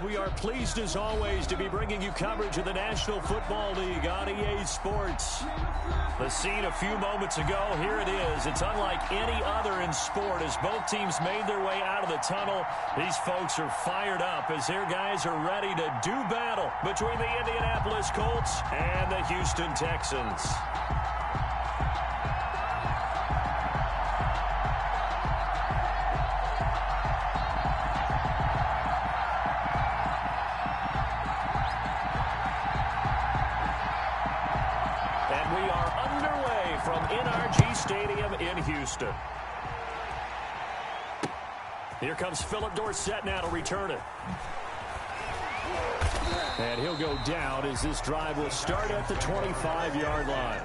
We are pleased as always to be bringing you coverage of the National Football League on EA Sports. The scene a few moments ago, here it is. It's unlike any other in sport as both teams made their way out of the tunnel. These folks are fired up as their guys are ready to do battle between the Indianapolis Colts and the Houston Texans. Stadium in Houston. Here comes Philip Dorsett now to return it. And he'll go down as this drive will start at the 25-yard line.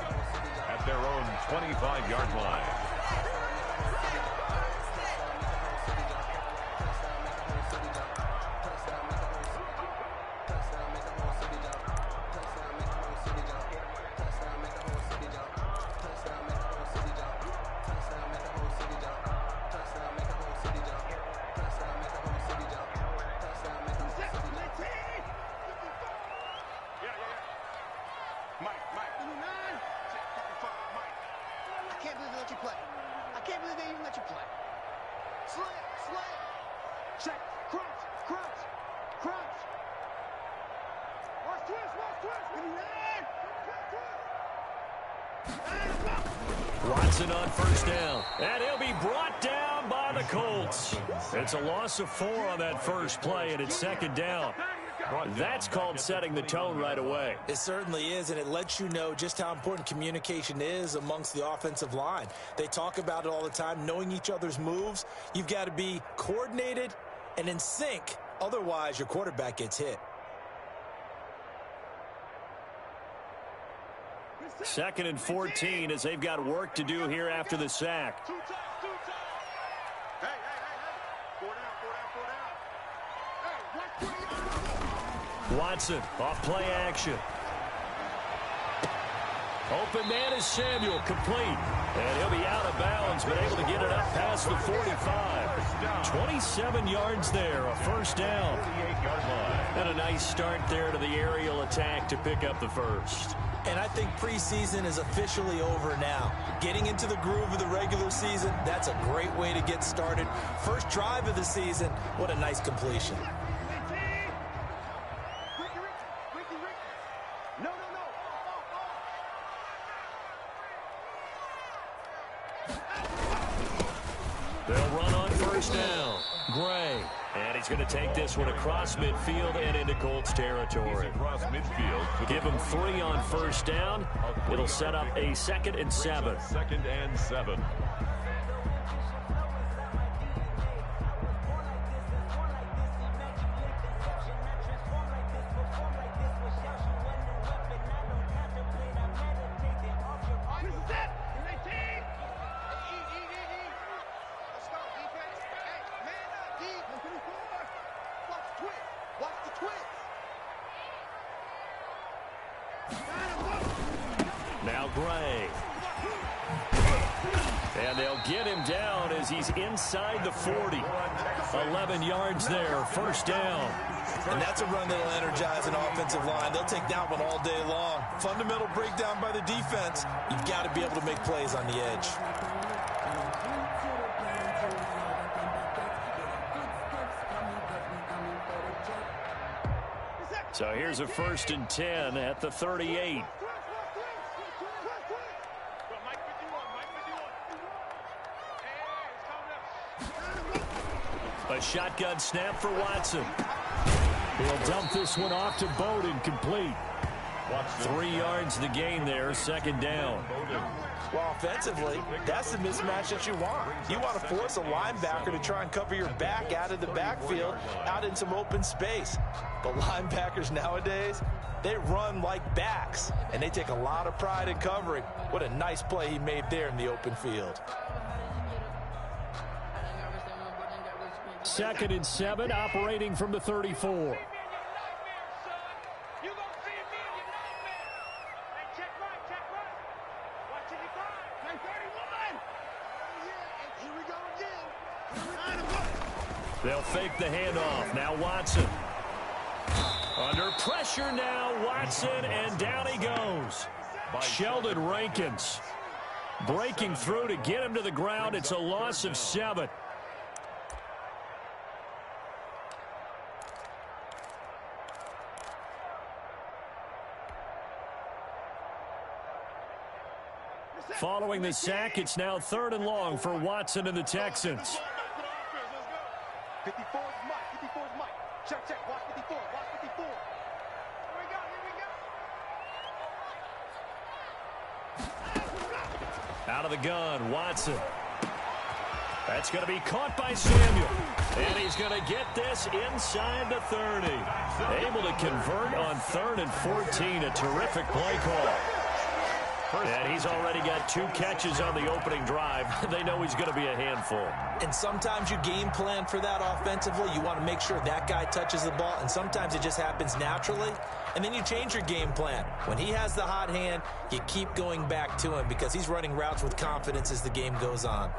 At their own 25-yard line. Watson on first down, and he'll be brought down by the Colts. It's a loss of 4 on that first play, and it's second down. That's called setting the tone right away. It certainly is, and it lets you know just how important communication is amongst the offensive line. They talk about it all the time, knowing each other's moves. You've got to be coordinated and in sync. Otherwise, your quarterback gets hit. Second and 14 as they've got work to do here after the sack. Watson off play action. Open man is Samuel, complete. And he'll be out of bounds, but able to get it up past the 45. 27 yards there, a first down. And a nice start there to the aerial attack to pick up the first. And I think preseason is officially over now. Getting into the groove of the regular season, that's a great way to get started. First drive of the season, what a nice completion. They'll run on first down. Gray. And he's going to take this one across midfield and into Colts territory. Across midfield. Give him 3 on first down. It'll set up a 2nd and 7. 2nd and 7. Now Gray. And they'll get him down as he's inside the 40. 11 yards there, first down. And that's a run that'll energize an offensive line. They'll take that one all day long. Fundamental breakdown by the defense. You've got to be able to make plays on the edge. So here's a 1st and 10 at the 38. A shotgun snap for Watson. He'll dump this one off to Bowden, complete. 3 yards the gain there, 2nd down. Well, offensively, that's the mismatch that you want. You want to force a linebacker to try and cover your back out of the backfield, out in some open space. But linebackers nowadays, they run like backs, and they take a lot of pride in covering. What a nice play he made there in the open field. 2nd and 7, operating from the 34. They'll fake the handoff. Now Watson. Under pressure now, Watson, and down he goes. Sheldon Rankins breaking through to get him to the ground. It's a loss of 7. Following the sack, it's now 3rd and long for Watson and the Texans. 54 is Mike. 54 is Mike. Check, check. Watch 54. Watch 54. Here we go. Out of the gun, Watson. That's going to be caught by Samuel. And he's going to get this inside the 30. Able to convert on 3rd and 14. A terrific play call. And he's already got 2 catches on the opening drive. They know he's going to be a handful. And sometimes you game plan for that offensively. You want to make sure that guy touches the ball, and sometimes it just happens naturally. And then you change your game plan. When he has the hot hand, you keep going back to him because he's running routes with confidence as the game goes on.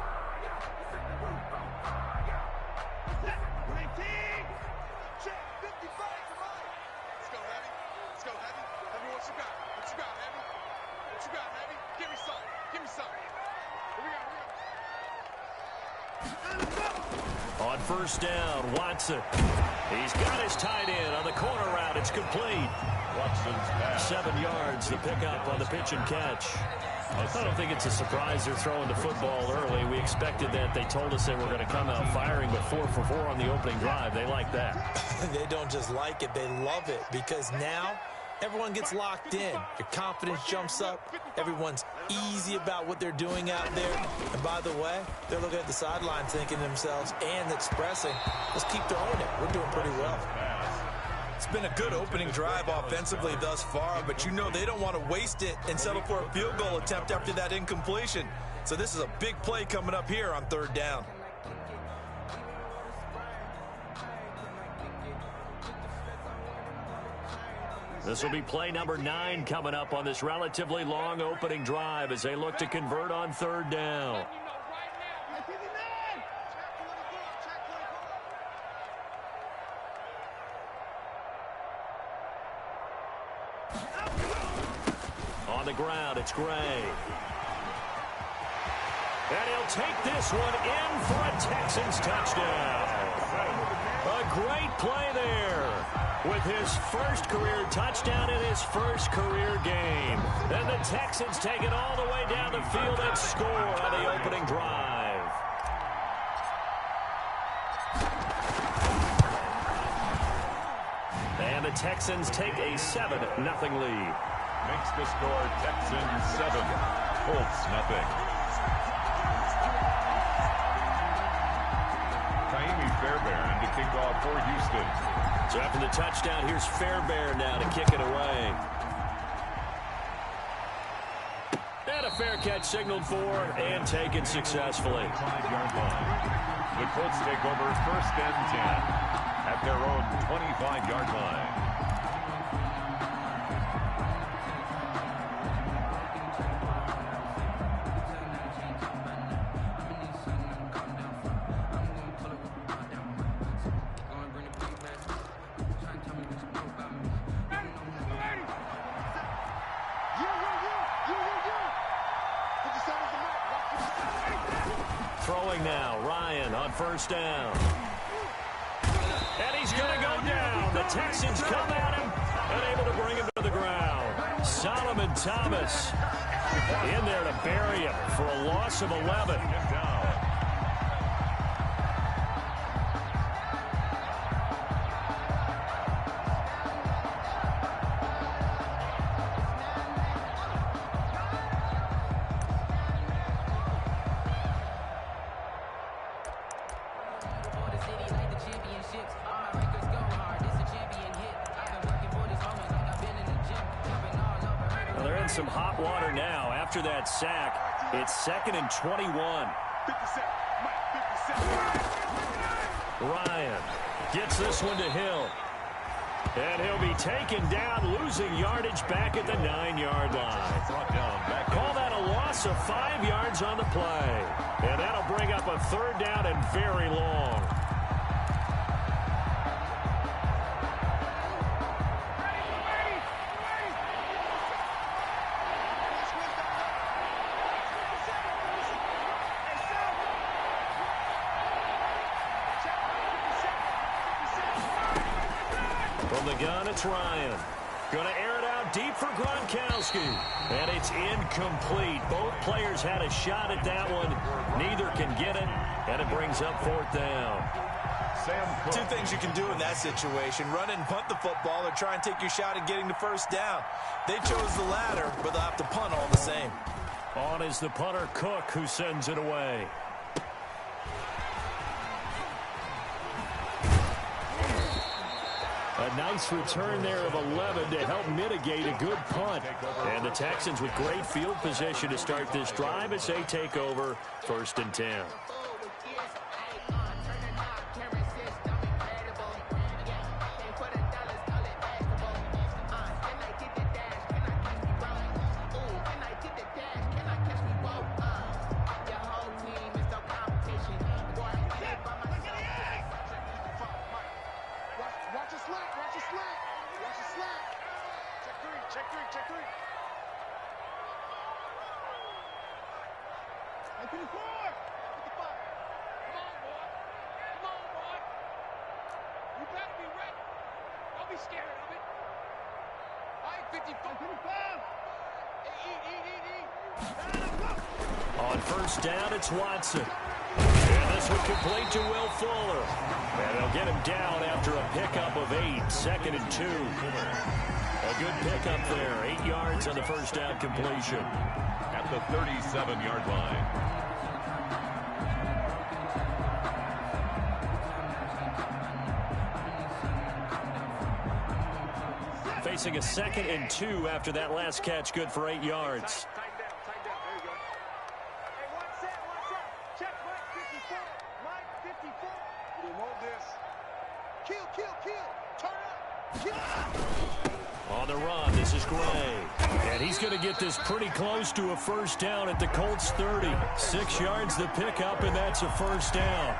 On 1st down, Watson. He's got his tight end on the corner route. It's complete. Watson's pass. 7 yards, the pickup on the pitch and catch. I don't think it's a surprise they're throwing the football early. We expected that. They told us they were going to come out firing, but 4 for 4 on the opening drive. They like that. They don't just like it, they love it, because now everyone gets locked in. Your confidence jumps up. Everyone's easy about what they're doing out there. And by the way, they're looking at the sideline thinking to themselves and expressing, let's keep throwing it. We're doing pretty well. It's been a good opening drive offensively thus far, but you know they don't want to waste it and settle for a field goal attempt after that incompletion. So this is a big play coming up here on 3rd down. This will be play number 9 coming up on this relatively long opening drive as they look to convert on 3rd down. On the ground, it's Gray. And he'll take this one in for a Texans touchdown. A great play there with his first career touchdown in his first career game. And the Texans take it all the way down the field and score on the opening drive. And the Texans take a 7-0 lead. Makes the score Texans 7, Colts 0. Fairbairn to kick off for Houston. So after the touchdown, here's Fairbairn now to kick it away. And a fair catch signaled for and taken successfully. 5-yard line. The Colts take over 1st and 10 at their own 25-yard line. Throwing now, Ryan on 1st down. And he's going to go down. The Texans come at him and able to bring him to the ground. Solomon Thomas in there to bury him for a loss of 11. Some hot water now after that sack. It's 2nd and 21. Ryan gets this one to Hill. And he'll be taken down, losing yardage back at the 9-yard line. Call that a loss of 5 yards on the play. And that'll bring up a 3rd down and very long. From the gun, it's Ryan. Going to air it out deep for Gronkowski. And it's incomplete. Both players had a shot at that one. Neither can get it. And it brings up 4th down. Two things you can do in that situation. Run it and punt the football or try and take your shot at getting the 1st down. They chose the latter, but they'll have to punt all the same. On is the punter, Cook, who sends it away. A nice return there of 11 to help mitigate a good punt. And the Texans with great field position to start this drive as they take over 1st and 10. On 1st down, it's Watson. And this one complete to Will Fuller. And they'll get him down after a pickup of 8. 2nd and 2. A good pickup there. 8 yards on the 1st down completion. At the 37-yard line. Facing a 2nd and 2 after that last catch, good for 8 yards. On the run, this is Gray. And he's going to get this pretty close to a 1st down at the Colts 30. 6 yards the pickup, and that's a 1st down.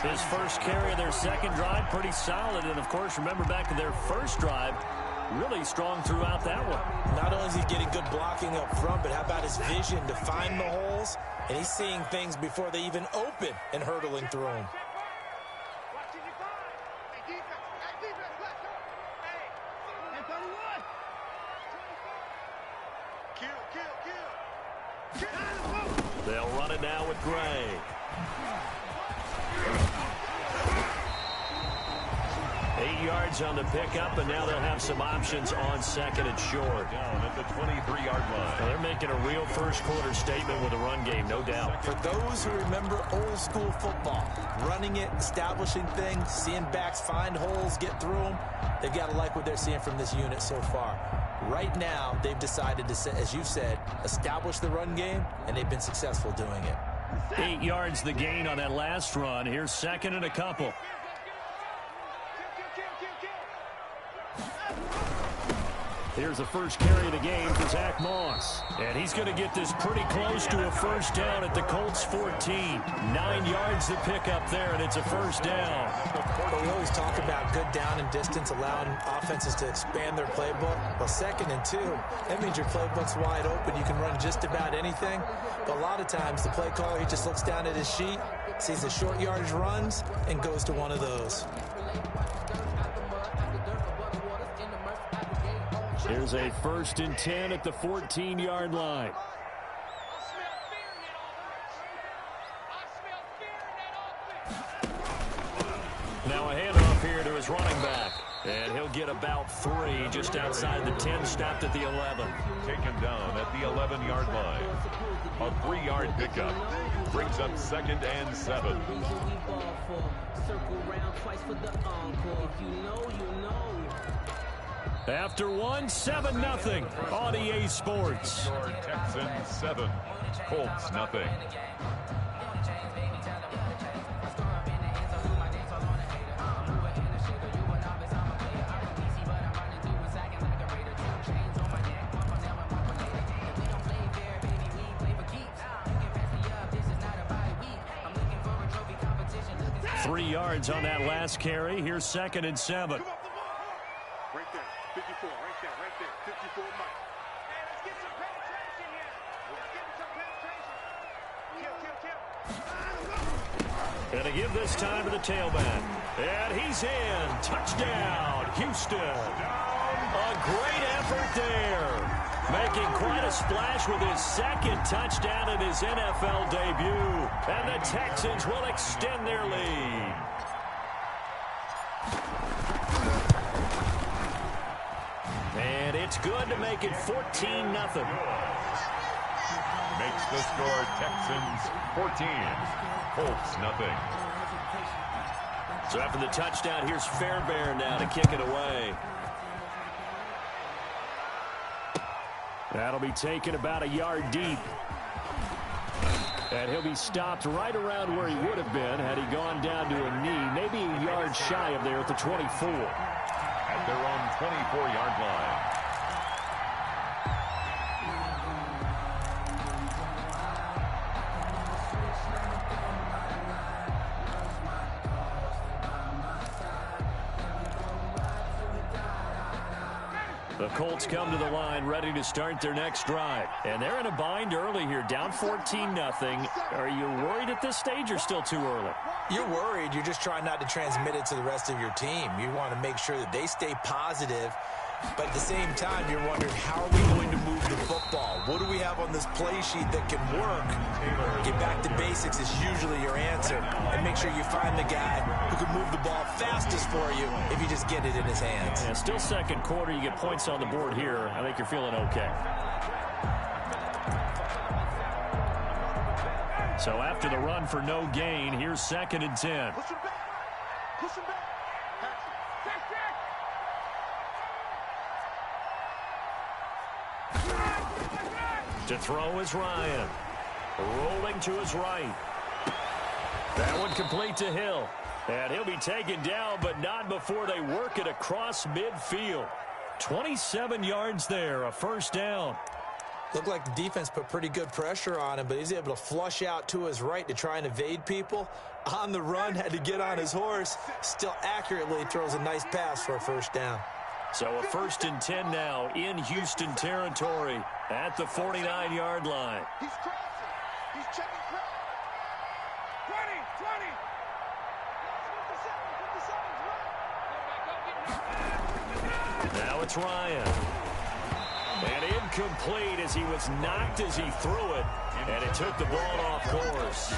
His first carry of their 2nd drive, pretty solid. And, of course, remember back to their 1st drive, really strong throughout that one. Not only is he getting good blocking up front, but how about his vision to find the holes? And he's seeing things before they even open and hurdling through them. They'll run it now with Gray. Eight yards on the pickup, and now they'll have some options on 2nd and short. Down at the 23-yard line. They're making a real first-quarter statement with a run game, no doubt. For those who remember old-school football, running it, establishing things, seeing backs find holes, get through them, they've got to like what they're seeing from this unit so far. Right now, they've decided to, as you said, establish the run game, and they've been successful doing it. 8 yards the gain on that last run. Here's 2nd and a couple. Here's the first carry of the game for Zach Moss. And he's going to get this pretty close to a 1st down at the Colts 14. 9 yards to pick up there, and it's a 1st down. Well, we always talk about good down and distance, allowing offenses to expand their playbook. Well, 2nd and 2, that means your playbook's wide open. You can run just about anything. But a lot of times, the play caller, he just looks down at his sheet, sees the short yardage runs, and goes to one of those. Here's a 1st and 10 at the 14-yard line. Now a handoff here to his running back. And he'll get about 3 just outside the 10, stopped at the 11. Taken down at the 11-yard line. A 3-yard pickup. Brings up 2nd and 7. After 1, 7-0 on EA Sports. Texans 7, Colts nothing. Three yards on that last carry. Here's 2nd and 7. Right there, 54, right there, 54 Mike. Hey, let's get some penetration here. Let's get some penetration. Kill. And to give this time to the tailback. And he's in. Touchdown, Houston. A great effort there. Making quite a splash with his second touchdown in his NFL debut. And the Texans will extend their lead. And it's good to make it 14-0. Makes the score Texans 14, Colts nothing. So after the touchdown, here's Fairbairn now to kick it away. That'll be taken about a yard deep. And he'll be stopped right around where he would have been had he gone down to a knee, maybe a yard shy of there at the 24. At their own 24-yard line. The Colts come to the line ready to start their next drive. And they're in a bind early here, down 14-0. Are you worried at this stage or still too early? You're worried. You're just trying not to transmit it to the rest of your team. You want to make sure that they stay positive. But at the same time, you're wondering, how are we going to move the football? What do we have on this play sheet that can work? Get back to basics is usually your answer. And make sure you find the guy who can move the ball fastest for you if you just get it in his hands. Yeah, still second quarter. You get points on the board here. I think you're feeling okay. So after the run for no gain, here's 2nd and 10. Push him back. Push him back. To throw is Ryan. Rolling to his right. That one complete to Hill. And he'll be taken down, but not before they work it across midfield. 27 yards there, a first down. Looked like the defense put pretty good pressure on him, but he's able to flush out to his right to try and evade people. On the run, had to get on his horse. Still accurately throws a nice pass for a first down. So a 1st and 10 now in Houston territory at the 49-yard line. He's crossing. He's checking crowd. 20, 57. Now it's Ryan. And incomplete as he was knocked as he threw it. And it took the ball off course.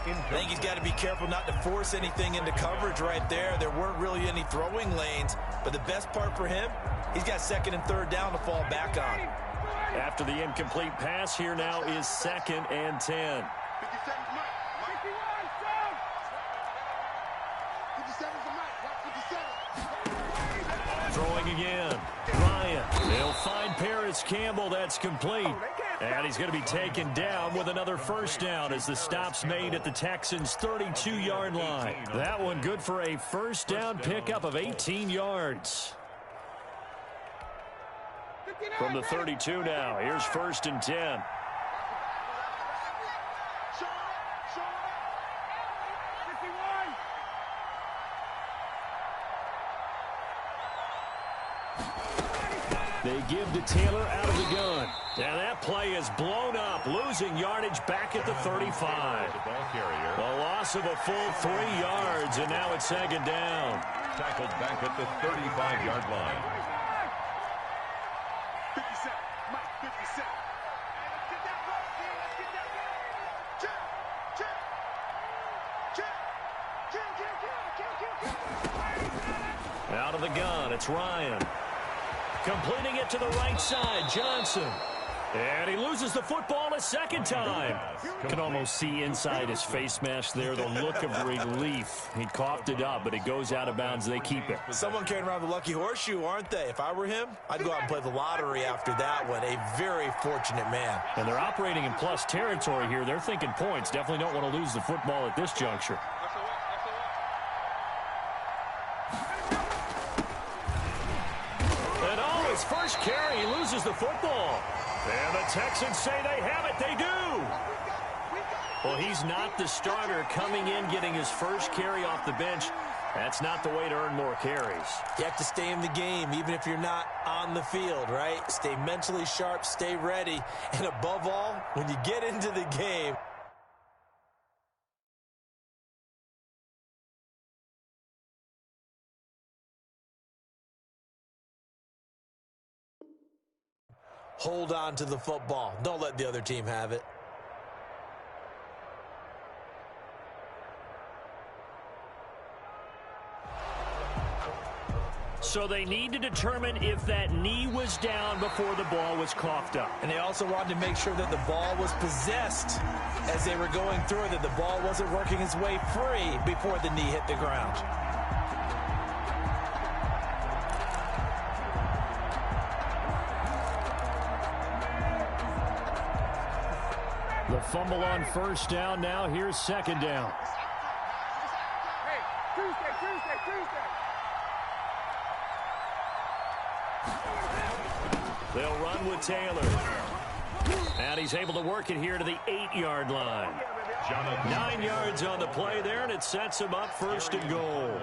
I think he's got to be careful not to force anything into coverage right there. There weren't really any throwing lanes. But the best part for him, he's got 2nd and 3rd down to fall back on. After the incomplete pass, here now is 2nd and 10. 57's Mike. 57's the Mike. 57. Throwing again. Ryan. They'll find Paris Campbell. That's complete. And he's going to be taken down with another first down as the stop's made at the Texans' 32-yard line. That one good for a first down pickup of 18 yards. From the 32 now, here's 1st and 10. They give to Taylor out of the gun. And that play is blown up, losing yardage back at the 35. A loss of a full 3 yards, and now it's 2nd down. Tackled back at the 35-yard line. 57. Mike, 57. Let's get that ball, man. Let's get that ball. Check. Out of the gun, it's Ryan. Completing it to the right side, Johnson. And he loses the football a second time. Can almost see inside his face mask there the look of relief. He coughed it up, but it goes out of bounds. They keep it. Someone carrying around the lucky horseshoe, aren't they? If I were him, I'd go out and play the lottery after that one. A very fortunate man. And they're operating in plus territory here. They're thinking points. Definitely don't want to lose the football at this juncture. And oh, his first carry, he loses the football. And the Texans say they have it. They do. Well, he's not the starter coming in, getting his first carry off the bench. That's not the way to earn more carries. You have to stay in the game, even if you're not on the field, right? Stay mentally sharp, stay ready. And above all, when you get into the game, Hold on to the football. Don't let the other team have it. So they need to determine if that knee was down before the ball was coughed up. And they also wanted to make sure that the ball was possessed as they were going through it, that the ball wasn't working its way free before the knee hit the ground. The fumble on first down. Now here's second down. Hey, Tuesday. They'll run with Taylor. And he's able to work it here to the 8-yard line. 9 yards on the play there, and it sets him up first and goal.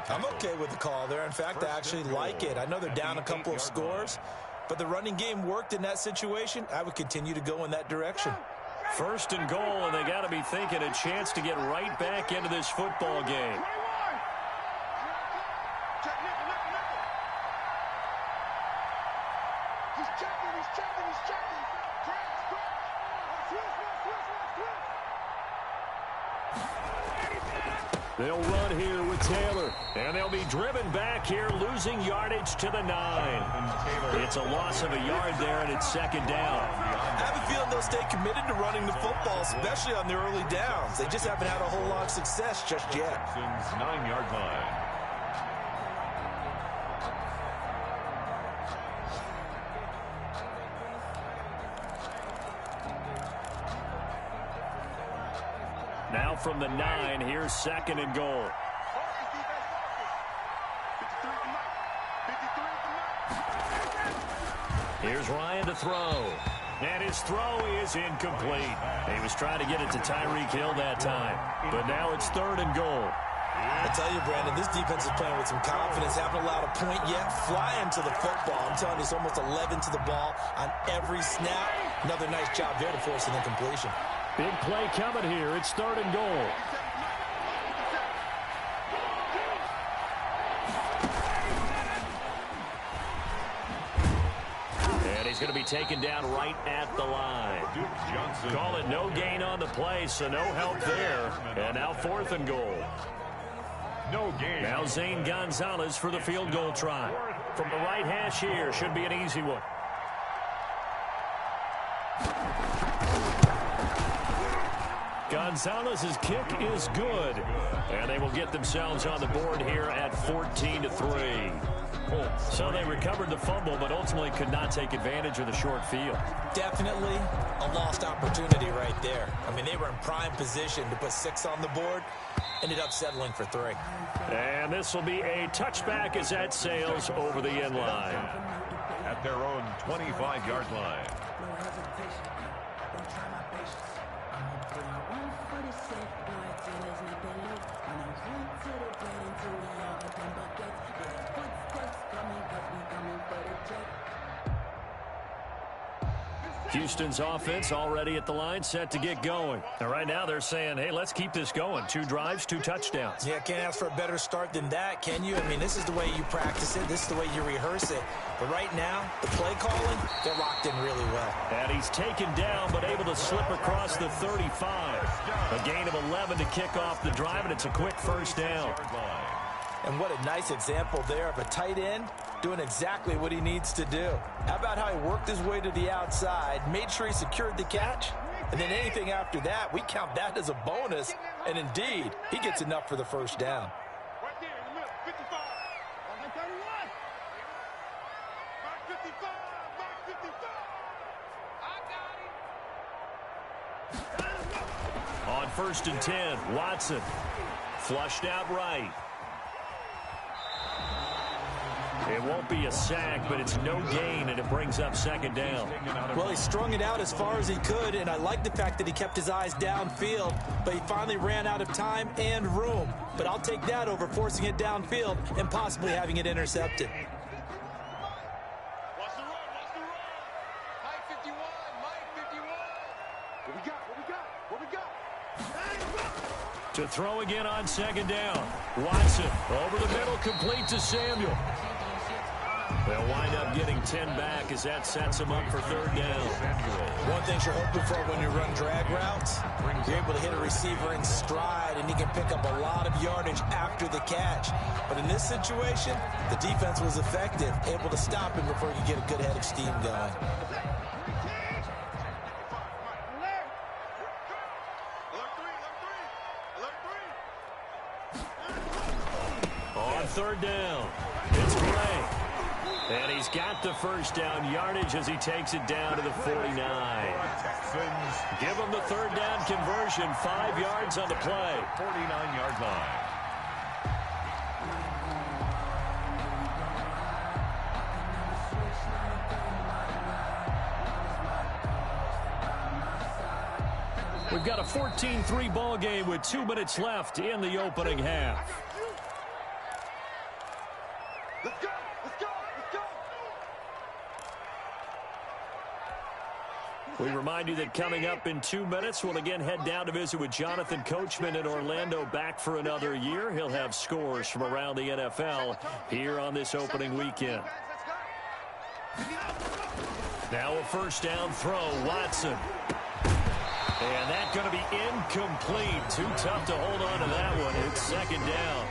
I'm okay with the call there. In fact, I actually like it. I know they're down a couple of scores, but the running game worked in that situation. I would continue to go in that direction. First and goal, and they got to be thinking a chance to get right back into this football game. They'll run here with Taylor, and they'll be driven back here, losing yardage to the 9. It's a loss of a yard there, and it's second down. I have a feeling they'll stay committed to running the football, especially on the early downs. They just haven't had a whole lot of success just yet. 9-yard line. Now from the 9, here's second and goal. Here's Ryan to throw. And his throw is incomplete. He was trying to get it to Tyreek Hill that time. But now it's third and goal. I tell you, Brandon, this defense is playing with some confidence. Haven't allowed a point yet. Flying to the football. I'm telling you, it's almost 11 to the ball on every snap. Another nice job there to force an incompletion. Big play coming here. It's third and goal. And he's going to be taken down right at the line. Call it no gain on the play, so no help there. And now fourth and goal. No gain. Now Zane Gonzalez for the field goal try. From the right hash here, should be an easy one. Gonzalez's kick is good. And they will get themselves on the board here at 14-3. So they recovered the fumble, but ultimately could not take advantage of the short field. Definitely a lost opportunity right there. I mean, they were in prime position to put 6 on the board. Ended up settling for 3. And this will be a touchback as that sails over the end line. At their own 25-yard line. Houston's offense already at the line, set to get going. And right now they're saying, hey, let's keep this going. 2 drives, 2 touchdowns. Yeah, can't ask for a better start than that, can you? I mean, this is the way you practice it. This is the way you rehearse it. But right now, the play calling, they're locked in really well. And he's taken down, but able to slip across the 35. A gain of 11 to kick off the drive, and it's a quick first down. And what a nice example there of a tight end doing exactly what he needs to do. How about how he worked his way to the outside, made sure he secured the catch, and then anything after that, we count that as a bonus. And indeed, he gets enough for the first down. Right there in the middle, 55. On the 31. Mark 55. Mark 55. I got him. On first and 10, Watson flushed out right. It won't be a sack, but it's no gain, and it brings up second down. Well, he strung it out as far as he could, and I like the fact that he kept his eyes downfield, but he finally ran out of time and room. But I'll take that over forcing it downfield and possibly having it intercepted. Watch the run, watch the run. Mike 51, Mike 51. What we got, what we got, what we got? To throw again on second down. Watson over the middle, complete to Samuel. They'll wind up getting 10 back as that sets them up for third down. One thing you're hoping for when you run drag routes, you're able to hit a receiver in stride, and he can pick up a lot of yardage after the catch. But in this situation, the defense was effective, able to stop him before he could get a good head of steam going. On third down, it's Gray. And he's got the first down yardage as he takes it down to the 49. Give him the third down conversion, 5 yards on the play. 49-yard line. We've got a 14-3 ball game with 2 minutes left in the opening half. Let's go! Let's go! Let's go! We remind you that coming up in 2 minutes, we'll again head down to visit with Jonathan Coachman in Orlando, back for another year. He'll have scores from around the NFL here on this opening weekend. Now a first down throw, Watson. And that's going to be incomplete. Too tough to hold on to that one. It's second down.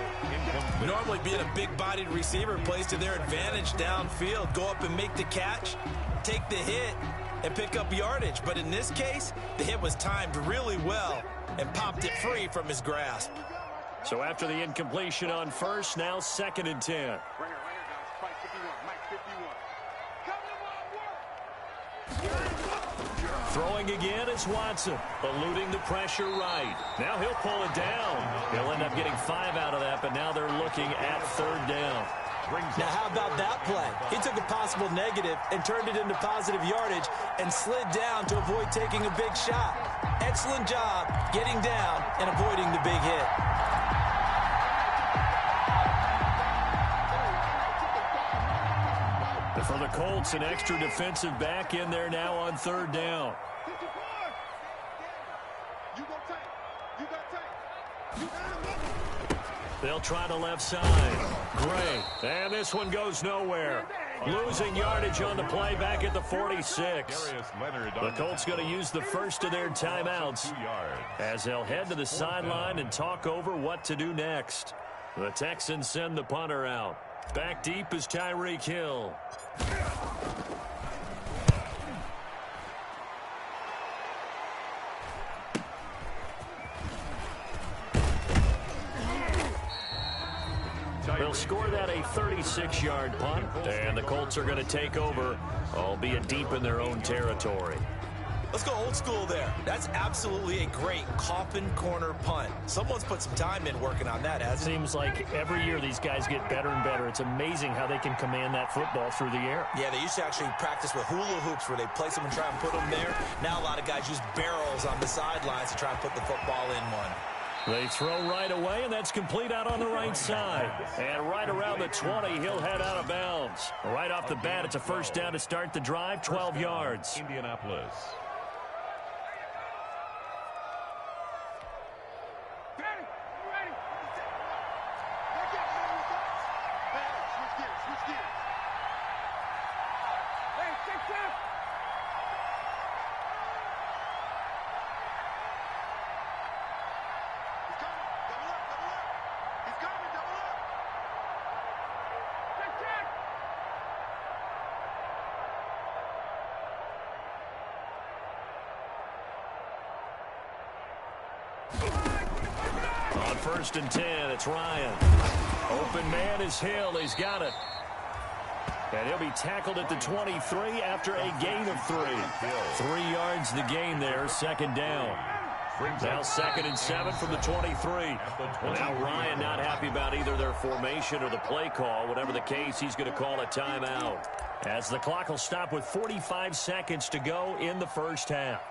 Normally being a big-bodied receiver plays to their advantage downfield. Go up and make the catch, take the hit, and pick up yardage. But in this case, the hit was timed really well and popped it free from his grasp. So after the incompletion on first, now 2nd and 10. Right here, guys. Mike 51. Mike 51. Come to my work. Throwing again is Watson, eluding the pressure right. Now he'll pull it down. He'll end up getting 5 out of that, but now they're looking at third down. Now, how about that play? He took a possible negative and turned it into positive yardage and slid down to avoid taking a big shot. Excellent job getting down and avoiding the big hit. For the Colts, an extra defensive back in there now on third down. They'll try the left side. Gray. And this one goes nowhere. Losing yardage on the play back at the 46. The Colts going to use the first of their timeouts as they'll head to the sideline and talk over what to do next. The Texans send the punter out. Back deep is Tyreek Hill. They'll score that a 36-yard punt, and the Colts are going to take over, albeit deep in their own territory. Let's go old school there. That's absolutely a great coffin corner punt. Someone's put some time in working on that, hasn't it? Seems like every year these guys get better and better. It's amazing how they can command that football through the air. Yeah, they used to actually practice with hula hoops where they place them and try and put them there. Now a lot of guys use barrels on the sidelines to try and put the football in one. They throw right away, and that's complete out on the right side. And right around the 20, he'll head out of bounds. Right off the bat, it's a first down to start the drive, 12 yards. Indianapolis. On 1st and 10, it's Ryan. Open man is Hill. He's got it. And he'll be tackled at the 23 after a gain of 3. 3 yards the gain there, second down. Now 2nd and 7 from the 23. Now Ryan not happy about either their formation or the play call. Whatever the case, he's going to call a timeout, as the clock will stop with 45 seconds to go in the first half.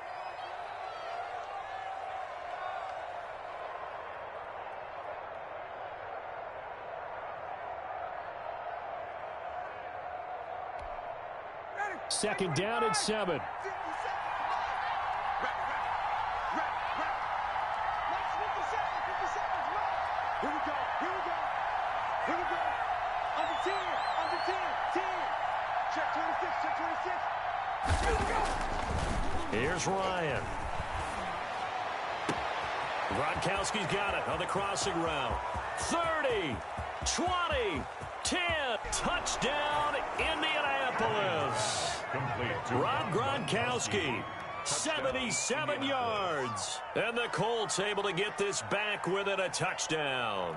Second down at 7. Under 10. Under 10. 10. Check 26. Check 26. Here we go. Here's Ryan. Gronkowski's got it on the crossing route. 30, 20, 10. Touchdown, Indianapolis. Complete. Rob Gronkowski, 77 yards. And the Colts able to get this back within a touchdown.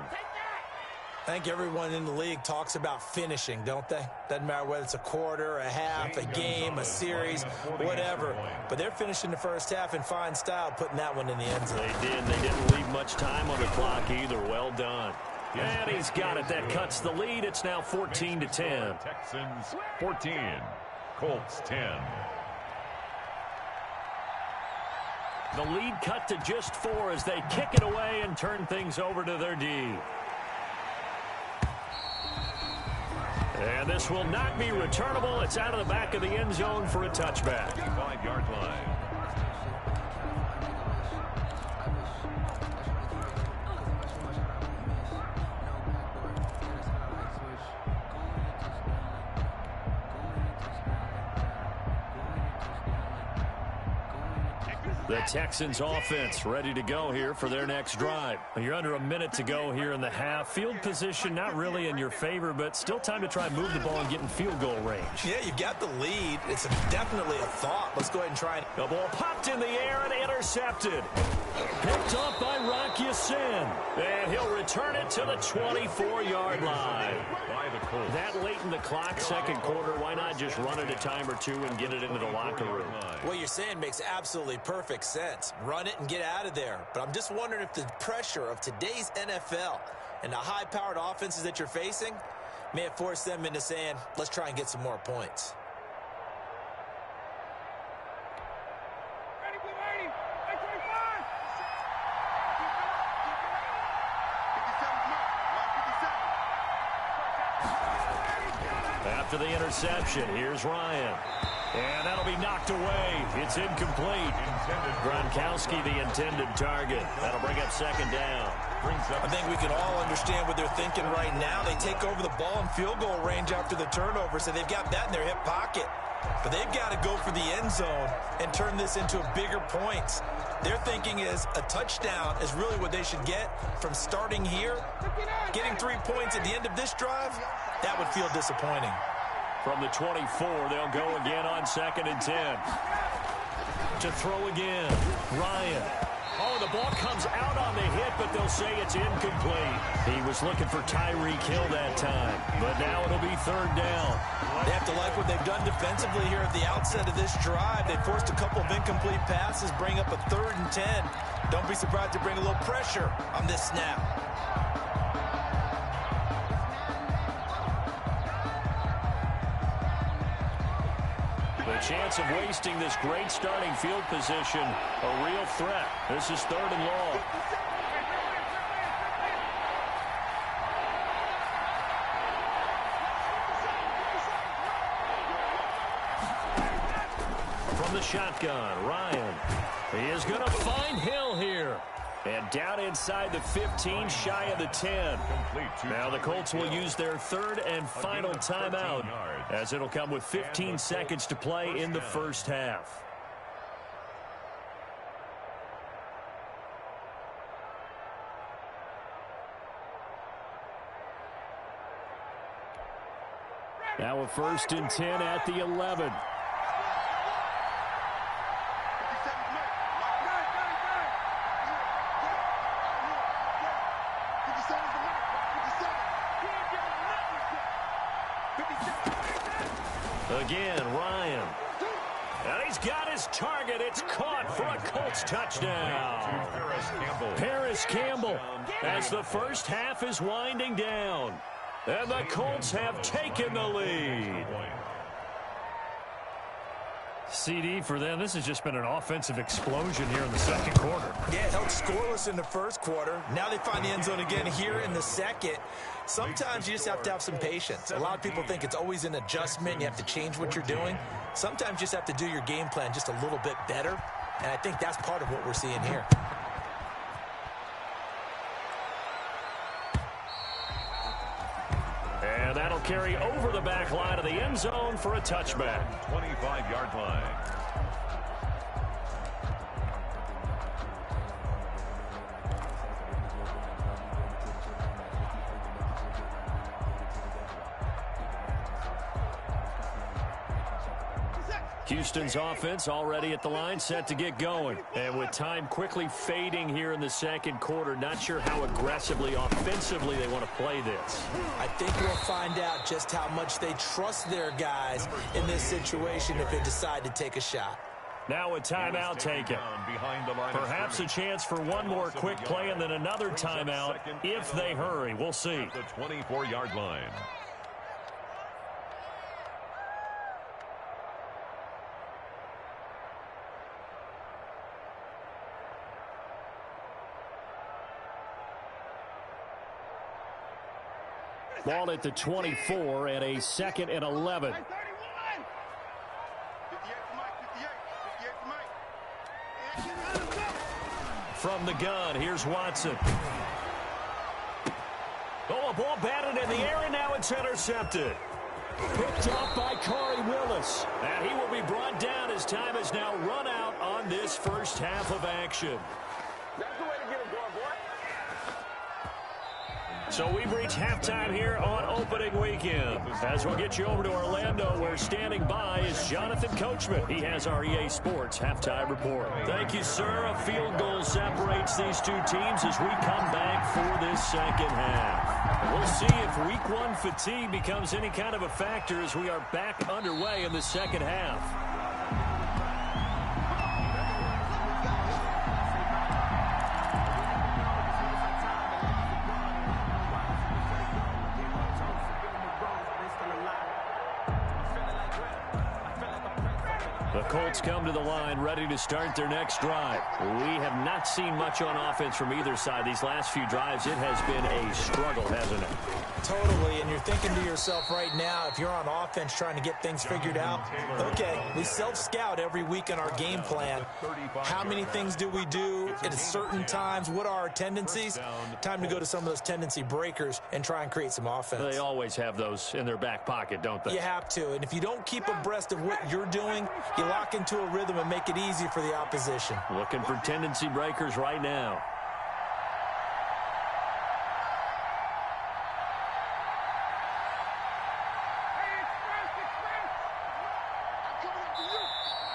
I think everyone in the league talks about finishing, don't they? Doesn't matter whether it's a quarter, a half, a game, a series, whatever. But they're finishing the first half in fine style, putting that one in the end zone. They did. They didn't leave much time on the clock either. Well done. And he's got it. That cuts the lead. It's now 14-10. Texans 14. Colts 10. The lead cut to just 4 as they kick it away and turn things over to their D. And this will not be returnable. It's out of the back of the end zone for a touchback. 5-yard line. The Texans offense ready to go here for their next drive. You're under a minute to go here in the half. Field position not really in your favor, but still time to try and move the ball and get in field goal range. Yeah, you've got the lead. It's definitely a thought. Let's go ahead and try it. The ball popped in the air and intercepted. Picked up by Rocky Sin. And he'll return it to the 24-yard line. By the Colts. That late in the clock, second quarter, why not just run it a time or two and get it into the locker room? What you're saying makes absolutely perfect sense. Run it and get out of there. But I'm just wondering if the pressure of today's NFL and the high-powered offenses that you're facing may have forced them into saying, let's try and get some more points. After the interception, here's Ryan. And that'll be knocked away. It's incomplete. Gronkowski, the intended target. That'll bring up second down. I think we can all understand what they're thinking right now. They take over the ball in field goal range after the turnover, so they've got that in their hip pocket. But they've got to go for the end zone and turn this into a bigger points. Their thinking is a touchdown is really what they should get from starting here. Getting 3 points at the end of this drive, that would feel disappointing. From the 24, they'll go again on 2nd and 10. To throw again, Ryan. Oh, the ball comes out on the hit, but they'll say it's incomplete. He was looking for Tyreek Hill that time, but now it'll be 3rd down. They have to like what they've done defensively here at the outset of this drive. They forced a couple of incomplete passes, bring up a 3rd and 10. Don't be surprised to bring a little pressure on this snap. The chance of wasting this great starting field position, a real threat. This is 3rd and long. From the shotgun, Ryan. He is going to find Hill here. And down inside the 15, shy of the 10. Now the Colts will use their 3rd and final timeout, as it'll come with 15 seconds to play in the first half. Now a 1st and 10 at the 11. Again, Ryan. And he's got his target. It's caught for a Colts touchdown. Paris Campbell, as the first half is winding down. And the Colts have taken the lead. CD for them. This has just been an offensive explosion here in the second quarter. Yeah, it held scoreless in the first quarter. Now they find the end zone again here in the second. Sometimes you just have to have some patience. A lot of people think it's always an adjustment. You have to change what you're doing. Sometimes you just have to do your game plan just a little bit better. And I think that's part of what we're seeing here. And that'll carry over the back line of the end zone for a touchback. 25-yard line. Houston's offense already at the line, set to get going. And with time quickly fading here in the second quarter, not sure how aggressively, offensively they want to play this. I think we'll find out just how much they trust their guys in this situation if they decide to take a shot. Now a timeout taken. Perhaps a chance for one more quick play and then another timeout if they hurry. We'll see. The 24-yard line. Ball at the 24 and a 2nd and 11. From the gun, here's Watson. Oh, a ball batted in the air, and now it's intercepted. Picked off by Corey Willis. And he will be brought down as time has now run out on this first half of action. That's the way to get it going, boy. So we've reached halftime here on opening weekend. As we'll get you over to Orlando, where standing by is Jonathan Coachman. He has our EA Sports halftime report. Thank you, sir. A field goal separates these two teams as we come back for this second half. We'll see if week one fatigue becomes any kind of a factor as we are back underway in the second half. The Colts come to the line ready to start their next drive. We have not seen much on offense from either side. These last few drives, it has been a struggle, hasn't it? Totally, and you're thinking to yourself right now, if you're on offense trying to get things figured out, okay, we self-scout every week in our game plan. How many things do we do at certain times? What are our tendencies? Time to go to some of those tendency breakers and try and create some offense. They always have those in their back pocket, don't they? You have to, and if you don't keep abreast of what you're doing, you lock into a rhythm and make it easy for the opposition. Looking for tendency breakers right now.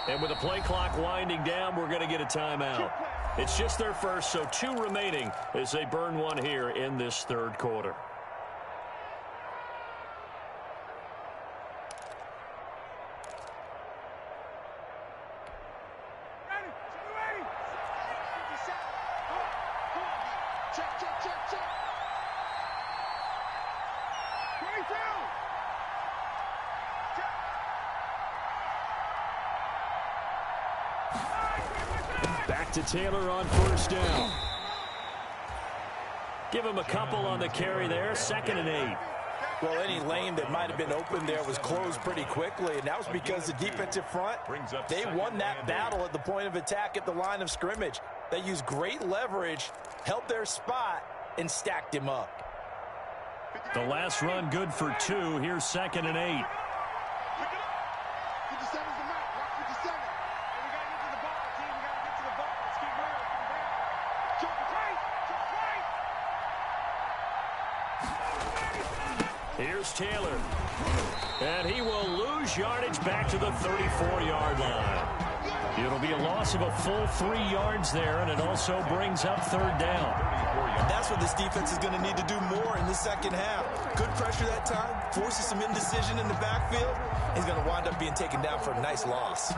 And with the play clock winding down, we're going to get a timeout. It's just their first, so 2 remaining as they burn one here in this third quarter. Back to Taylor on first down. Give him a couple on the carry there. 2nd and 8. Well, any lane that might have been open there was closed pretty quickly, and that was because the defensive front, they won that battle at the point of attack at the line of scrimmage. They used great leverage, held their spot, and stacked him up. The last run good for 2. Here's 2nd and 8. Here's Taylor. And he will lose yardage back to the 34-yard line. It'll be a loss of a full 3 yards there, and it also brings up 3rd down. That's what this defense is going to need to do more in the second half. Good pressure that time, forces some indecision in the backfield. He's going to wind up being taken down for a nice loss.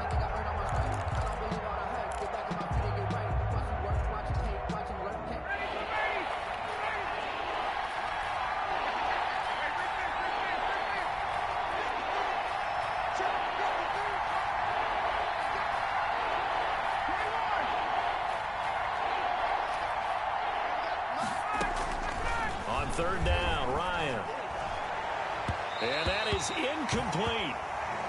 On 3rd down, Ryan. And that is incomplete.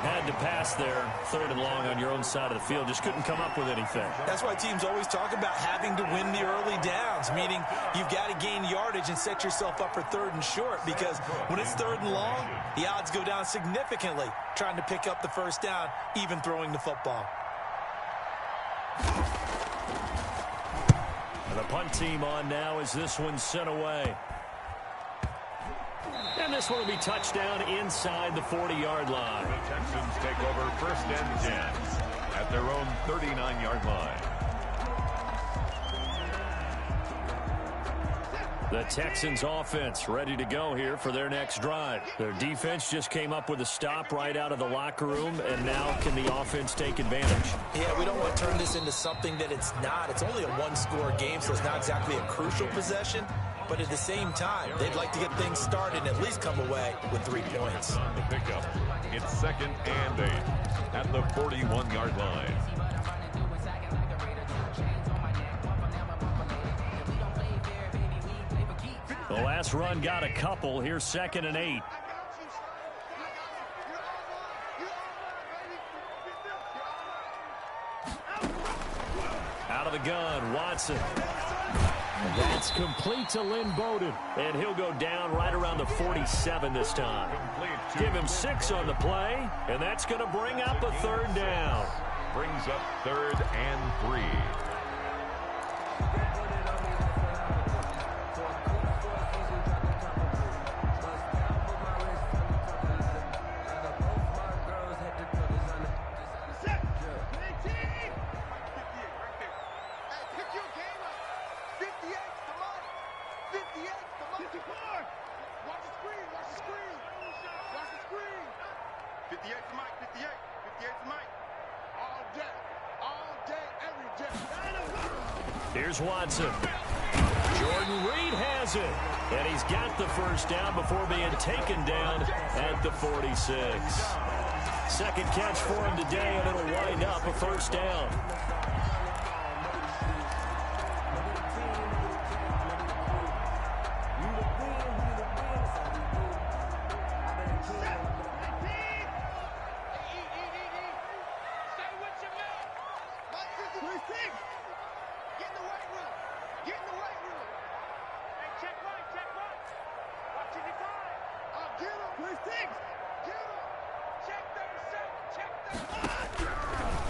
Had to pass there, 3rd and long on your own side of the field. Just couldn't come up with anything. That's why teams always talk about having to win the early downs, meaning you've got to gain yardage and set yourself up for 3rd and short, because when it's 3rd and long, the odds go down significantly trying to pick up the 1st down, even throwing the football. And the punt team on now as this one's sent away. And this one will be touchdown inside the 40-yard line. The Texans take over 1st and 10 at their own 39-yard line. The Texans offense ready to go here for their next drive. Their defense just came up with a stop right out of the locker room, and now can the offense take advantage? Yeah, we don't want to turn this into something that it's not. It's only a one-score game, so it's not exactly a crucial possession. But at the same time, they'd like to get things started and at least come away with 3 points. On the pickup, it's 2nd and 8 at the 41-yard line. The last run got a couple. Here's 2nd and 8. Out of the gun, Watson. And that's complete to Lynn Bowden. And he'll go down right around the 47 this time. Give him 6 on the play, and that's going to bring up a 3rd down. Brings up 3rd and 3. Here's Watson. Jordan Reed has it. And he's got the 1st down before being taken down at the 46. 2nd catch for him today, and it'll wind up a 1st down.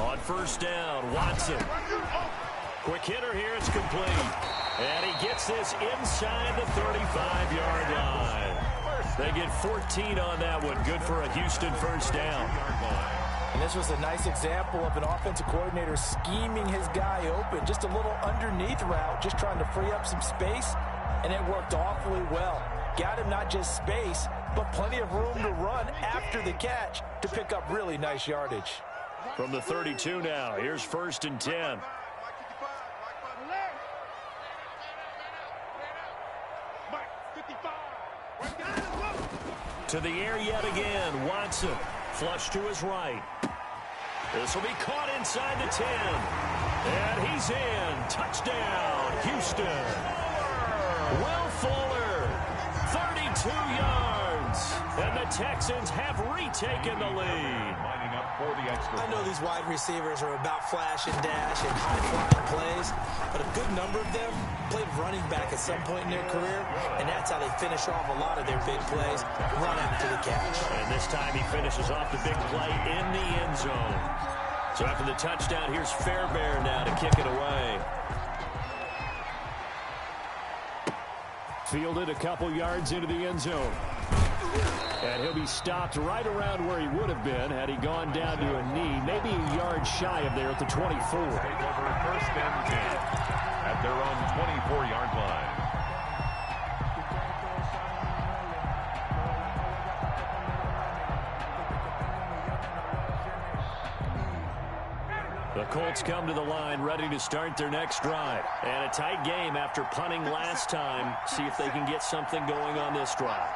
On 1st down, Watson. Quick hitter here, it's complete. And he gets this inside the 35-yard line. They get 14 on that one. Good for a Houston 1st down. And this was a nice example of an offensive coordinator scheming his guy open. Just a little underneath route, just trying to free up some space. And it worked awfully well. Got him not just space, but plenty of room to run after the catch to pick up really nice yardage. From the 32 now, here's 1st and 10. To the air yet again, Watson. Flush to his right. This will be caught inside the 10. And he's in. Touchdown, Houston. Will Fuller, 32 yards. And the Texans have retaken the lead. Lining up for the extra I know these wide receivers are about flash and dash and high-flying plays, but a good number of them played running back at some point in their career, and that's how they finish off a lot of their big plays, run after the catch. And this time he finishes off the big play in the end zone. So after the touchdown, here's Fairbairn now to kick it away. Fielded a couple yards into the end zone. And he'll be stopped right around where he would have been had he gone down to a knee, maybe a yard shy of there at the 24. Take over 1st and 10 at their own 24-yard line. The Colts come to the line ready to start their next drive. And a tight game after punting last time. See if they can get something going on this drive.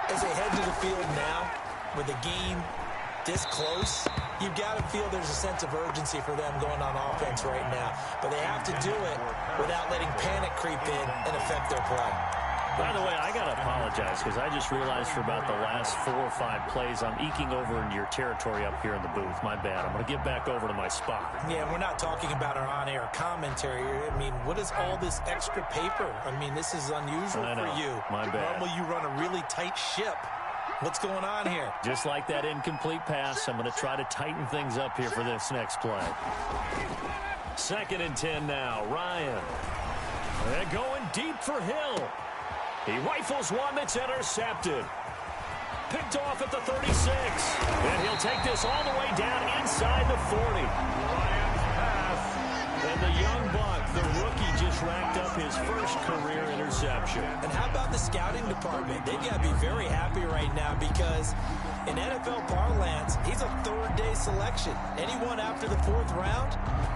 As they head to the field now, with the game this close, you've got to feel there's a sense of urgency for them going on offense right now. But they have to do it without letting panic creep in and affect their play. By the way, I got to apologize because I just realized for about the last 4 or 5 plays, I'm eking over into your territory up here in the booth. My bad. I'm going to get back over to my spot. Yeah, we're not talking about our on-air commentary. I mean, what is all this extra paper? I mean, this is unusual for you. My bad. Normally you run a really tight ship. What's going on here? Just like that incomplete pass, I'm going to try to tighten things up here for this next play. 2nd and 10 now. Ryan. They're going deep for Hill. He rifles one that's intercepted. Picked off at the 36. And he'll take this all the way down inside the 40. Ryan's pass. And the young buck, the rookie, just racked up his first career interception. And how about the scouting department? They've got to be very happy right now because in NFL parlance, he's a 3rd-day selection. Anyone after the 4th round,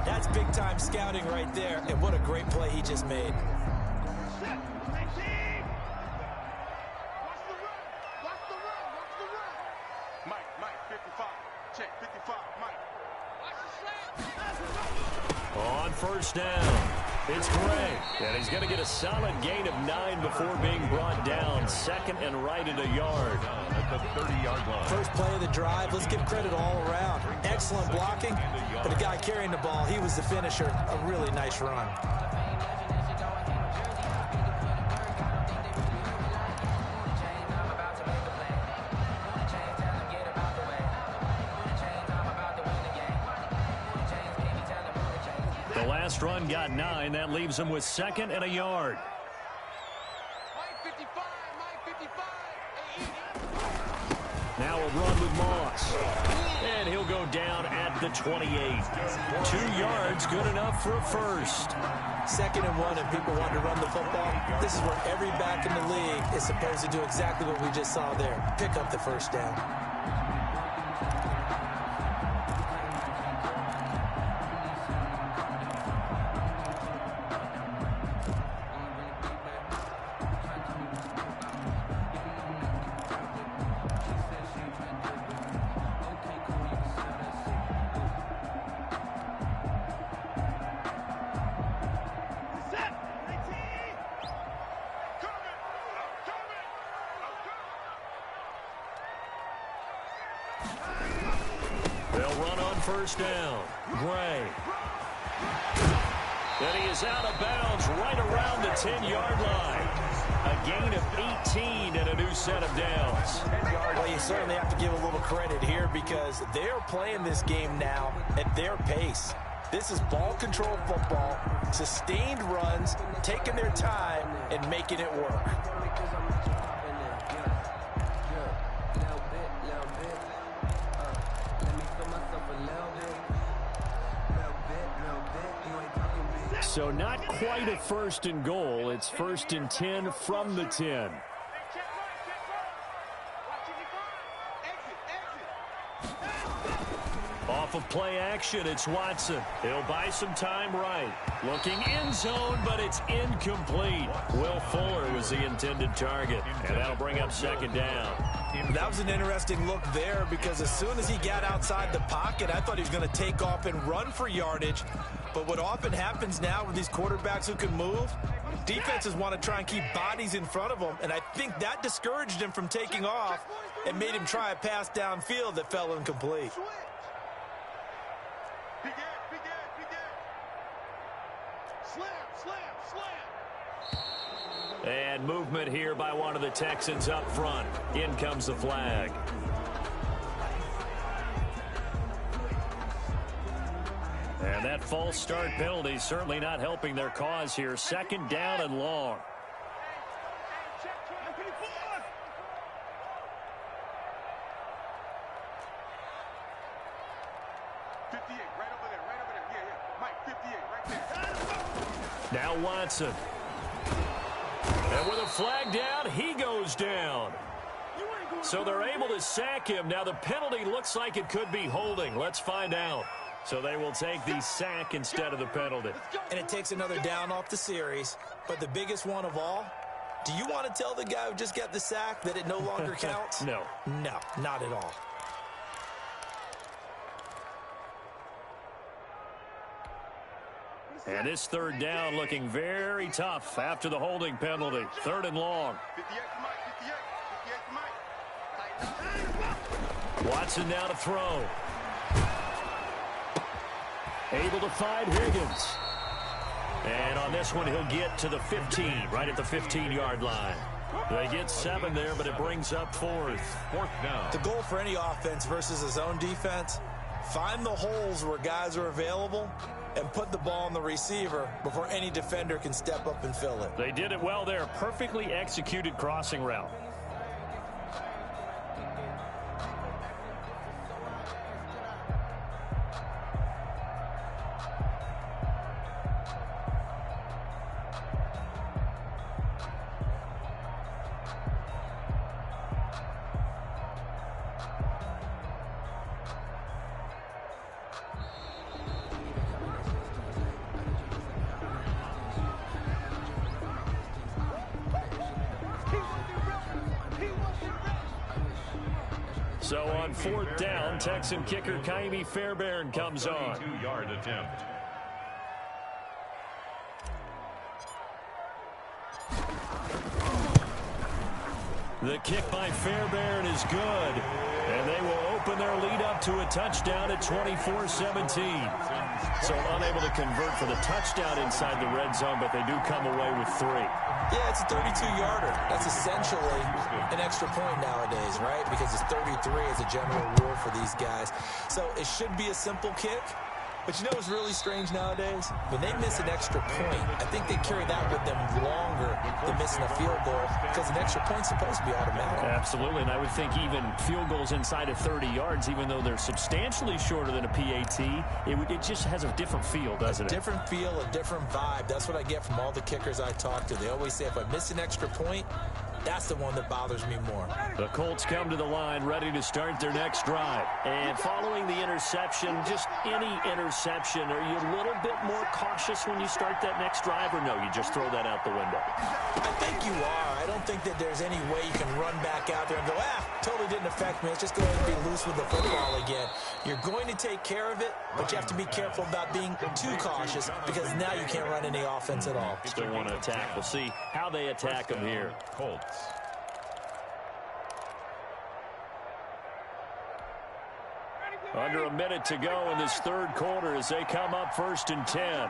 that's big-time scouting right there. And what a great play he just made. On 1st down, it's Gray. And he's going to get a solid gain of 9 before being brought down. 2nd and right at a yard. At the 30-yard line. First play of the drive. Let's give credit all around. Excellent blocking, but the guy carrying the ball, he was the finisher. A really nice run. Last run got 9. That leaves him with 2nd and a yard. Now a run with Moss. And he'll go down at the 28. 2 yards, good enough for a first. 2nd and 1, and people want to run the football. This is where every back in the league is supposed to do exactly what we just saw there. Pick up the 1st down. They'll run on 1st down. Gray. And he is out of bounds right around the 10-yard line. A gain of 18 and a new set of downs. Well, you certainly have to give a little credit here because they're playing this game now at their pace. This is ball control football, sustained runs, taking their time, and making it work. So not quite a 1st and goal. It's 1st and 10 from the 10. Off of play action, it's Watson. He'll buy some time right. Looking end zone, but it's incomplete. Will Fuller was the intended target, and that'll bring up 2nd down. That was an interesting look there because as soon as he got outside the pocket, I thought he was going to take off and run for yardage. But what often happens now with these quarterbacks who can move, defenses want to try and keep bodies in front of them, and I think that discouraged him from taking off and made him try a pass downfield that fell incomplete. And movement here by one of the Texans up front. In comes the flag. And that false start penalty certainly not helping their cause here. 2nd down and long. Now Watson. And with a flag down, he goes down. So they're able to sack him. Now the penalty looks like it could be holding. Let's find out. So they will take the sack instead of the penalty. And it takes another down off the series. But the biggest one of all, do you want to tell the guy who just got the sack that it no longer counts? No. No, not at all. And this third down looking very tough after the holding penalty. 3rd and long. Watson now to throw. Able to find Higgins. And on this one, he'll get to the 15, right at the 15-yard line. They get 7 there, but it brings up 4th. 4th down. The goal for any offense versus his own defense, find the holes where guys are available and put the ball on the receiver before any defender can step up and fill it. They did it well there. Perfectly executed crossing route. So on 4th down, Texan kicker Kaimi Fairbairn comes on. 32-yard attempt. The kick by Fairbairn is good. And they will open their lead up to a touchdown at 24-17. So unable to convert for the touchdown inside the red zone, but they do come away with 3. Yeah, it's a 32-yarder. That's essentially an extra point nowadays, right? Because it's 33 as a general rule for these guys. So it should be a simple kick. But you know what's really strange nowadays? When they miss an extra point, I think they carry that with them longer than missing a field goal because an extra point's supposed to be automatic. Absolutely, and I would think even field goals inside of 30 yards, even though they're substantially shorter than a PAT, it just has a different feel, doesn't it? A different feel, a different vibe. That's what I get from all the kickers I talk to. They always say if I miss an extra point, that's the one that bothers me more. The Colts come to the line ready to start their next drive. And following the interception, just any interception, are you a little bit more cautious when you start that next drive, or no, you just throw that out the window? I think you are. I don't think that there's any way you can run back out there and go, totally didn't affect me. Let's just go ahead and be loose with the football again. You're going to take care of it, but you have to be careful about being too cautious because now you can't run any offense at all. Still want to attack. We'll see how they attack them here. Colts. Under a minute to go in this 3rd quarter as they come up 1st and 10.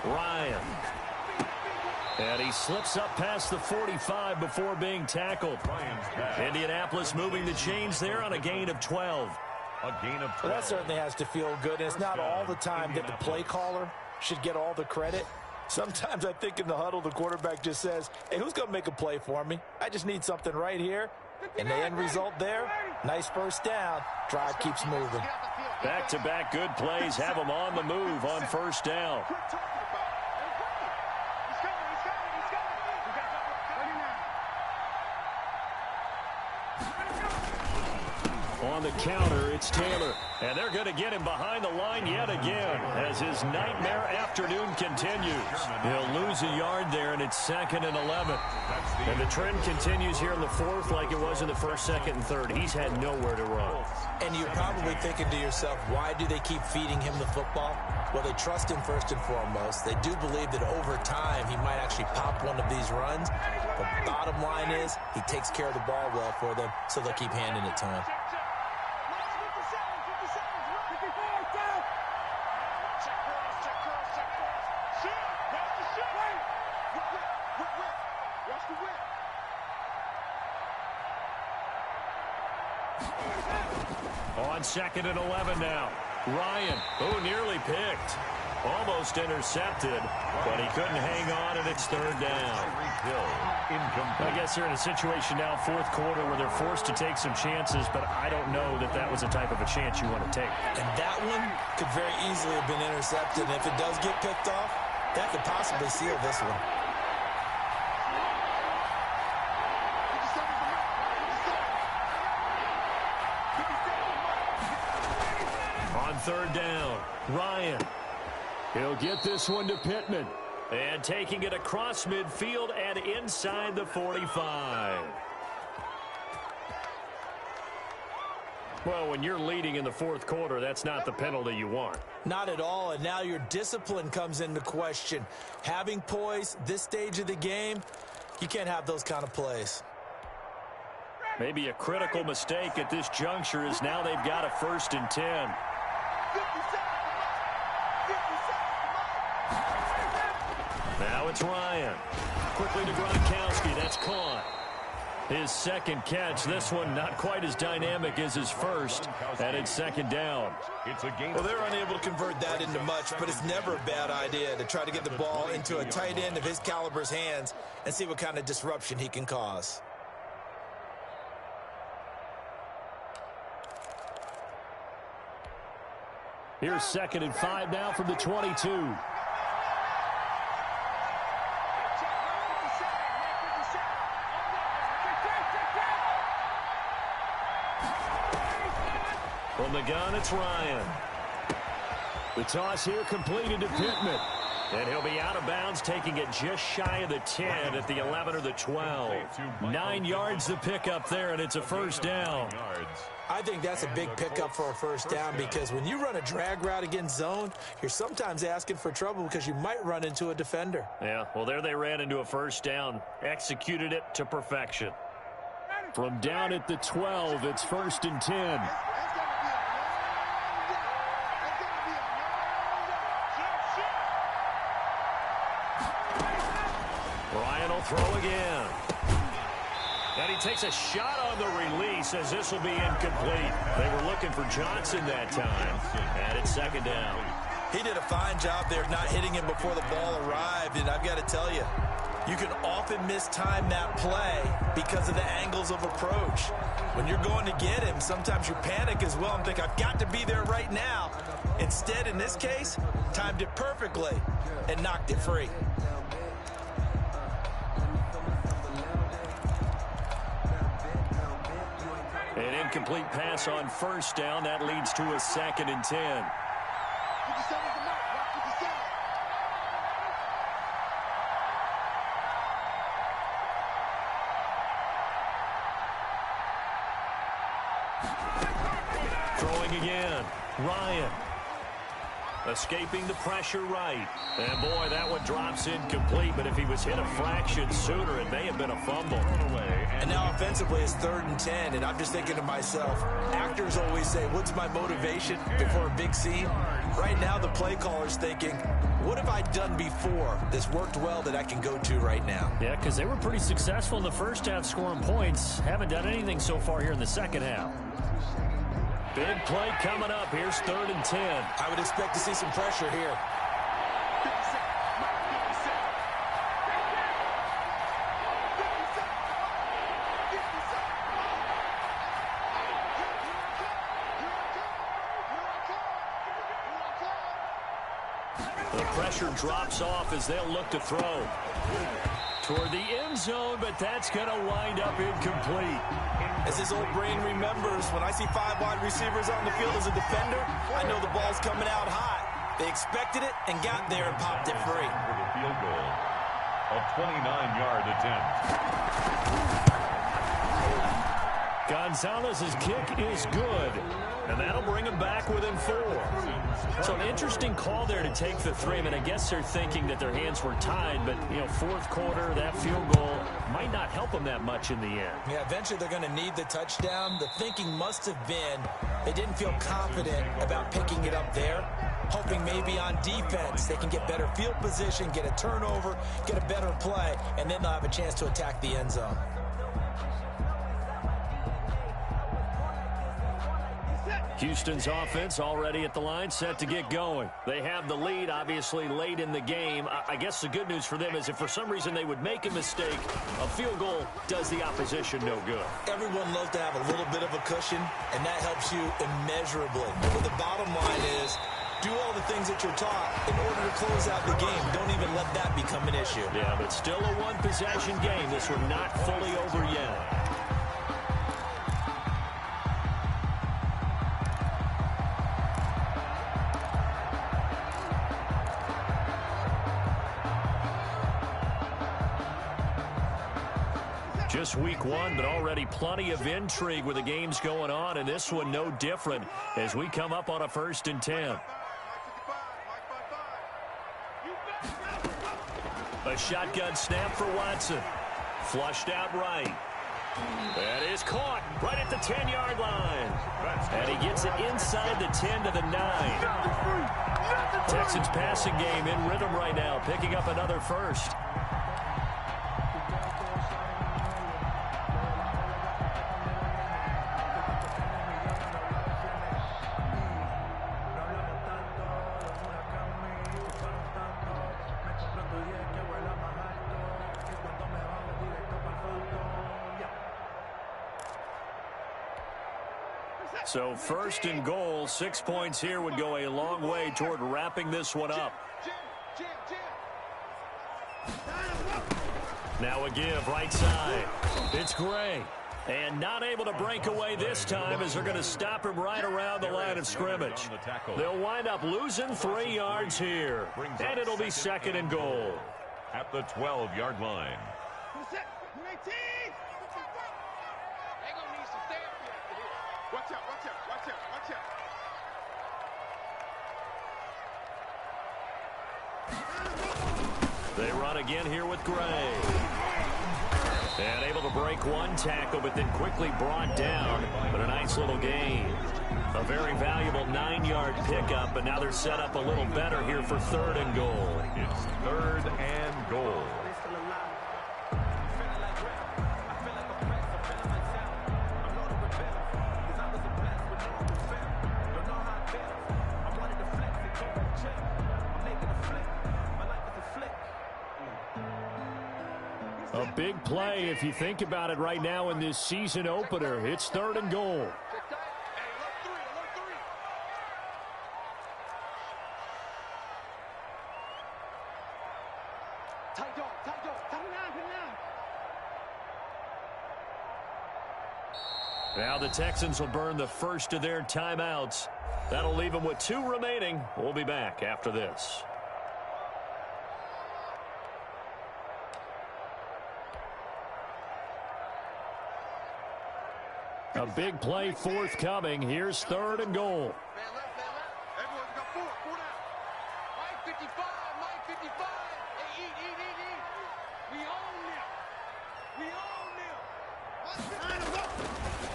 Ryan. And he slips up past the 45 before being tackled. Indianapolis moving the chains there on a gain of 12. A gain of 12. Well, that certainly has to feel good. And it's not all the time that the play caller should get all the credit. Sometimes I think in the huddle, the quarterback just says, hey, who's going to make a play for me? I just need something right here. And the end result there, nice 1st down. Drive keeps moving. Back-to-back good plays have them on the move on 1st down. On the counter, it's Taylor. And they're going to get him behind the line yet again as his nightmare afternoon continues. He'll lose a yard there, and it's 2nd and 11. And the trend continues here in the 4th like it was in the 1st, 2nd, and 3rd. He's had nowhere to run. And you're probably thinking to yourself, why do they keep feeding him the football? Well, they trust him first and foremost. They do believe that over time he might actually pop one of these runs. The bottom line is he takes care of the ball well for them, so they'll keep handing it to him. On 2nd and 11 now. Ryan, who nearly picked. Almost intercepted, but he couldn't hang on, and it's 3rd down. I guess they're in a situation now, 4th quarter, where they're forced to take some chances, but I don't know that that was the type of a chance you want to take. And that one could very easily have been intercepted, and if it does get picked off, that could possibly seal this one. On 3rd down, Ryan. He'll get this one to Pittman. And taking it across midfield and inside the 45. Well, when you're leading in the fourth quarter, that's not the penalty you want. Not at all, and now your discipline comes into question. Having poise this stage of the game, you can't have those kind of plays. Maybe a critical mistake at this juncture is now they've got a 1st and 10. 50 seconds. Now it's Ryan. Quickly to Gronkowski. That's caught. His second catch. This one not quite as dynamic as his first. And it's 2nd down. Well, they're unable to convert that into much, but it's never a bad idea to try to get the ball into a tight end of his caliber's hands and see what kind of disruption he can cause. Here's 2nd and 5 now from the 22. From the gun, it's Ryan. The toss here completed to Pittman. And he'll be out of bounds, taking it just shy of the 10 at the 11 or the 12. 9 yards to pick up there, and it's a 1st down. I think that's a big pickup for a 1st down because when you run a drag route against zone, you're sometimes asking for trouble because you might run into a defender. Yeah, well, there they ran into a 1st down. Executed it to perfection. From down at the 12, it's 1st and 10. Ryan will throw again. And he takes a shot on the release as this will be incomplete. They were looking for Johnson that time. And it's 2nd down. He did a fine job there not hitting him before the ball arrived. And I've got to tell you, you can often mistime that play because of the angles of approach. When you're going to get him, sometimes you panic as well and think, I've got to be there right now. Instead, in this case, timed it perfectly and knocked it free. An incomplete pass on 1st down. That leads to a 2nd and 10. Throwing again. Ryan. Escaping the pressure right. And, boy, that one drops incomplete. But if he was hit a fraction sooner, it may have been a fumble. And now offensively it's 3rd and 10. And I'm just thinking to myself, actors always say, what's my motivation before a big scene? Right now the play caller's thinking, what have I done before that's worked well that I can go to right now? Yeah, because they were pretty successful in the first half scoring points. Haven't done anything so far here in the second half. Big play coming up. Here's 3rd and 10. I would expect to see some pressure here. The pressure drops off as they'll look to throw toward the end zone, but that's going to wind up incomplete. As his old brain remembers, when I see 5 wide receivers on the field as a defender, I know the ball's coming out high. They expected it and got there and popped it free. For the field goal, a 29-yard attempt. Gonzalez's kick is good, and that'll bring him back within 4. So an interesting call there to take the 3. I mean, I guess they're thinking that their hands were tied, but, you know, fourth quarter, that field goal might not help them that much in the end. Yeah, eventually they're going to need the touchdown. The thinking must have been they didn't feel confident about picking it up there, hoping maybe on defense they can get better field position, get a turnover, get a better play, and then they'll have a chance to attack the end zone. Houston's offense already at the line, set to get going. They have the lead, obviously, late in the game. I guess the good news for them is if for some reason they would make a mistake, a field goal does the opposition no good. Everyone loves to have a little bit of a cushion, and that helps you immeasurably. But the bottom line is, do all the things that you're taught in order to close out the game. Don't even let that become an issue. Yeah, but still a one-possession game. This one not fully over yet. Just week 1, but already plenty of intrigue with the games going on, and this one no different as we come up on a 1st and 10. A shotgun snap for Watson. Flushed out right. That is caught right at the 10-yard line. And he gets it inside the 10 to the 9. Texans passing game in rhythm right now, picking up another first. So 1st and goal, 6 points here would go a long way toward wrapping this one up. Now a give right side. It's Gray. And not able to break away this time as they're going to stop him right around the line of scrimmage. They'll wind up losing 3 yards here. And it'll be 2nd and goal. At the 12-yard line. Watch out, watch out, watch out, watch out. They run again here with Gray. And able to break one tackle, but then quickly brought down. But a nice little gain. A very valuable 9-yard pickup, but now they're set up a little better here for 3rd and goal. It's 3rd and goal. A big play if you think about it right now in this season opener. It's 3rd and goal. Now the Texans will burn the first of their timeouts. That'll leave them with 2 remaining. We'll be back after this. A big play forthcoming. Here's 3rd and goal. Man left, man left. Everyone's got 4 down. Mike 55, Mike 55. Hey, eat. We own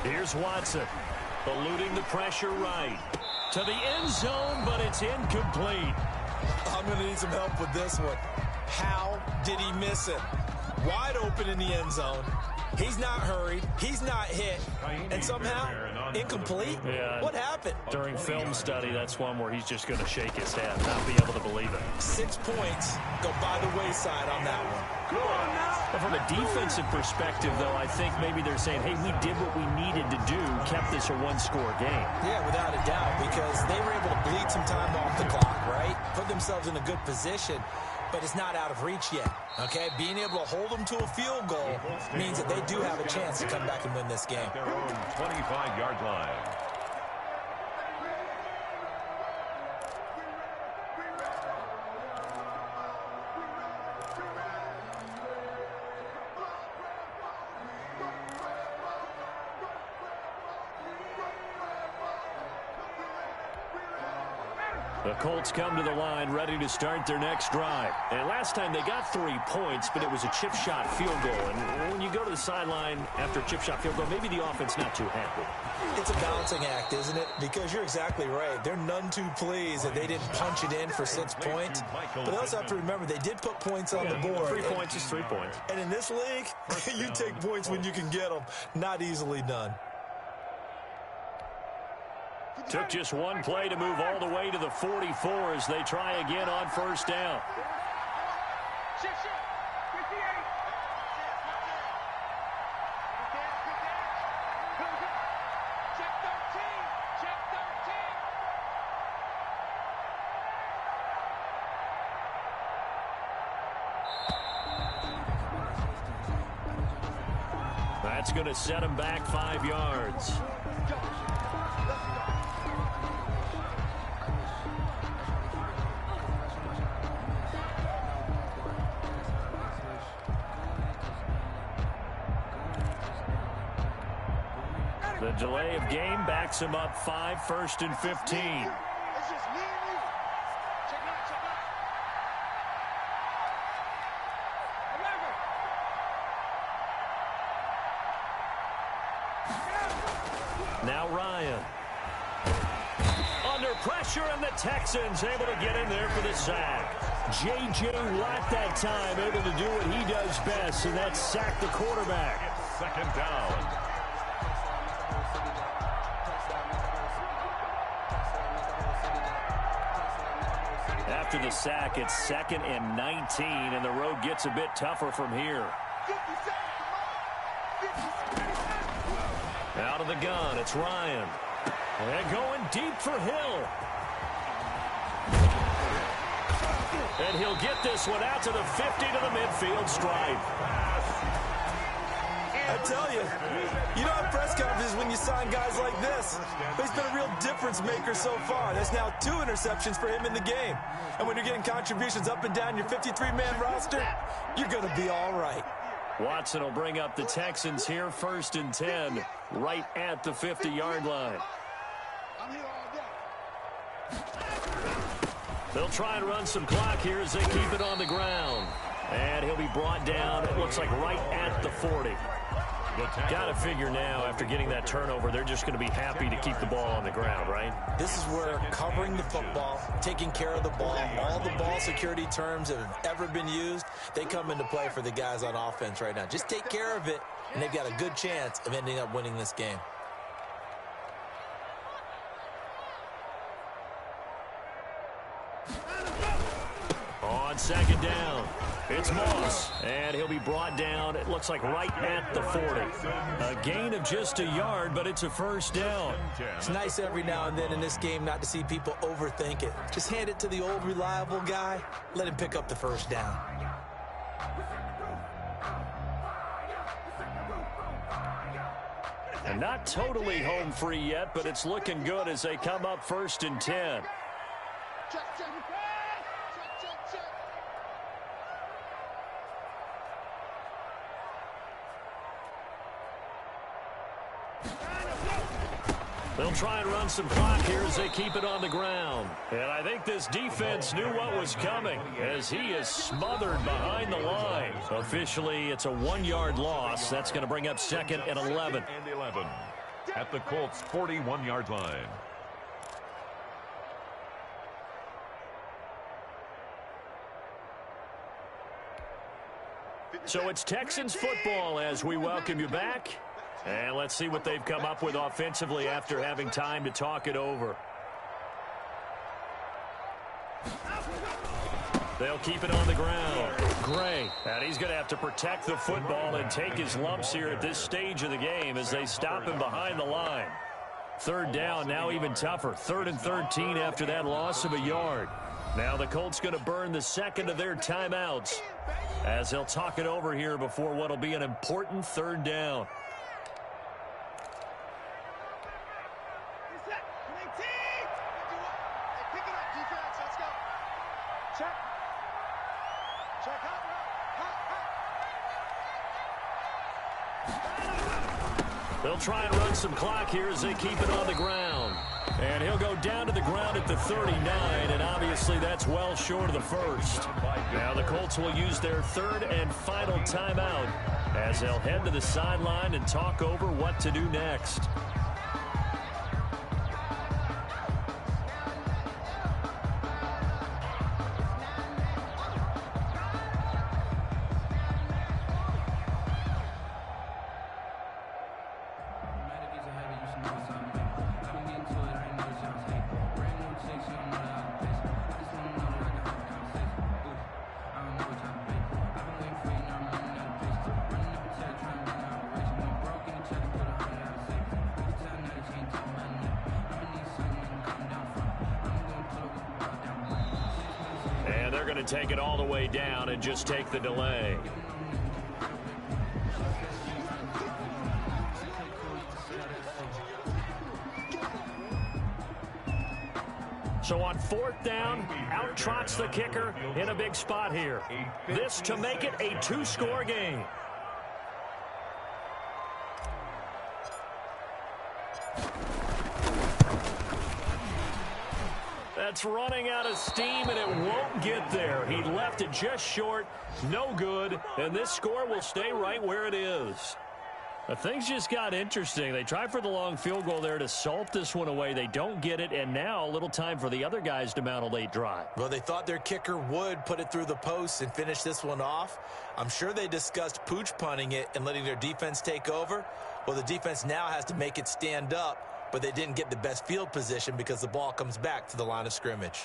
them. Here's Watson. Eluding the pressure right. To the end zone, but it's incomplete. I'm going to need some help with this one. How did he miss it? Wide open in the end zone. He's not hurried. He's not hit. And somehow, incomplete? Yeah. What happened? During film study, that's one where he's just going to shake his head, not be able to believe it. 6 points go by the wayside on that one. But from a defensive perspective, though, I think maybe they're saying, hey, we did what we needed to do, kept this a 1-score game. Yeah, without a doubt, because they were able to bleed some time off the clock, right? Put themselves in a good position, but it's not out of reach yet, okay? Being able to hold them to a field goal means that they do have a chance to come back and win this game. Their own 25-yard line. The Colts come to the line ready to start their next drive. And last time they got 3 points, but it was a chip shot field goal. And when you go to the sideline after a chip shot field goal, maybe the offense not too happy. It's a balancing act, isn't it? Because you're exactly right. They're none too pleased that they didn't punch it in for 6 points. But they also have to remember they did put points on the board. 3 points is 3 points. And in this league, you take points when you can get them. Not easily done. Took just one play to move all the way to the 44 as they try again on 1st down. Shift. 58. Check 13. That's going to set him back 5 yards. The delay of game backs him up 5, 1st and 15. It's just me and you. Check it out, check it out. Now Ryan. Under pressure, and the Texans able to get in there for the sack. J.J. Watt that time able to do what he does best, and that's sack the quarterback. It's 2nd down. After the sack, it's 2nd and 19, and the road gets a bit tougher from here. 50 seconds, come on. 50 seconds. Out of the gun, it's Ryan. And going deep for Hill. And he'll get this one out to the 50 to the midfield stripe. I tell you, you don't have press conferences when you sign guys like this. But he's been a real difference maker so far. There's now 2 interceptions for him in the game. And when you're getting contributions up and down your 53-man roster, you're going to be all right. Watson will bring up the Texans here, 1st and 10, right at the 50-yard line. I'm here all day. They'll try and run some clock here as they keep it on the ground. And he'll be brought down, it looks like right at the 40. Got to figure now, after getting that turnover, they're just going to be happy to keep the ball on the ground, right? This is where covering the football, taking care of the ball, all the ball security terms that have ever been used, they come into play for the guys on offense right now. Just take care of it, and they've got a good chance of ending up winning this game. On 2nd down, it's Moss, and he'll be brought down, it looks like right at the 40. A gain of just a yard, but it's a 1st down. It's nice every now and then in this game not to see people overthink it. Just hand it to the old reliable guy, let him pick up the 1st down. And not totally home free yet, but it's looking good as they come up 1st and 10. Check, check. Check, check, check. They'll try and run some clock here as they keep it on the ground. And I think this defense knew what was coming as he is smothered behind the line. Officially, it's a 1-yard loss. That's going to bring up 2nd and 11. And 11 at the Colts' 41-yard line. So it's Texans football as we welcome you back. And let's see what they've come up with offensively after having time to talk it over. They'll keep it on the ground. Gray. And he's going to have to protect the football and take his lumps here at this stage of the game as they stop him behind the line. 3rd down, now even tougher. 3rd and 13 after that loss of a yard. Now the Colts going to burn the 2nd of their timeouts as they'll talk it over here before what will be an important 3rd down. They'll try and run some clock here as they keep it on the ground. And he'll go down to the ground at the 39, and obviously that's well short of the 1st. Now the Colts will use their 3rd and final timeout as they'll head to the sideline and talk over what to do next. Take it all the way down and just take the delay. So on 4th down, out trots the kicker in a big spot here. This to make it a 2-score game. That's running out of steam, and it won't get there. He left it just short, no good, and this score will stay right where it is. Things just got interesting. They tried for the long field goal there to salt this one away. They don't get it, and now a little time for the other guys to mount a late drive. Well, they thought their kicker would put it through the post and finish this one off. I'm sure they discussed pooch punting it and letting their defense take over. Well, the defense now has to make it stand up, but they didn't get the best field position because the ball comes back to the line of scrimmage.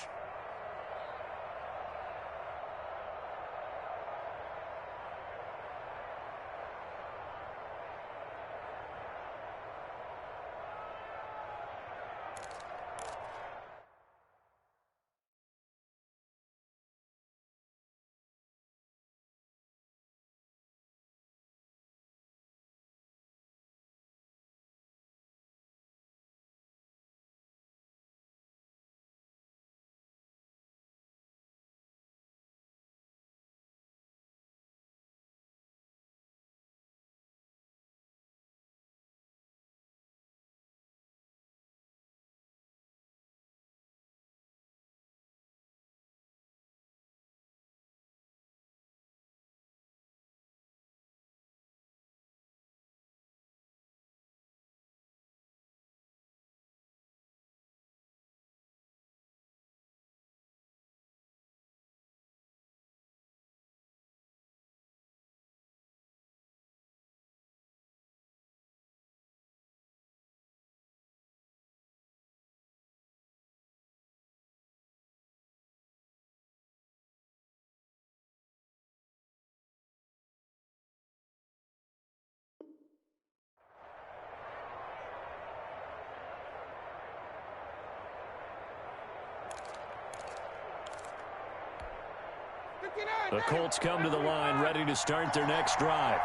The Colts come to the line, ready to start their next drive.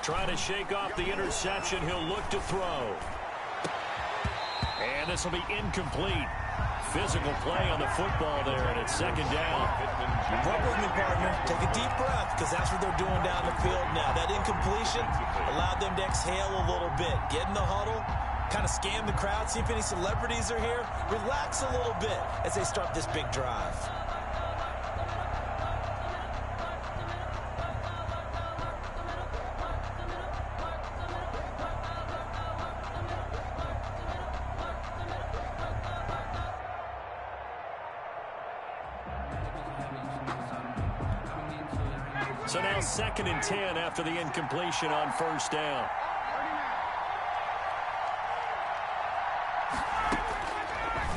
Trying to shake off the interception. He'll look to throw. And this will be incomplete. Physical play on the football there, and it's second down. Work with me, partner. Take a deep breath, because that's what they're doing down the field now. That incompletion allowed them to exhale a little bit. Get in the huddle, kind of scan the crowd, see if any celebrities are here. Relax a little bit as they start this big drive. So now 2nd and 10 after the incompletion on first down.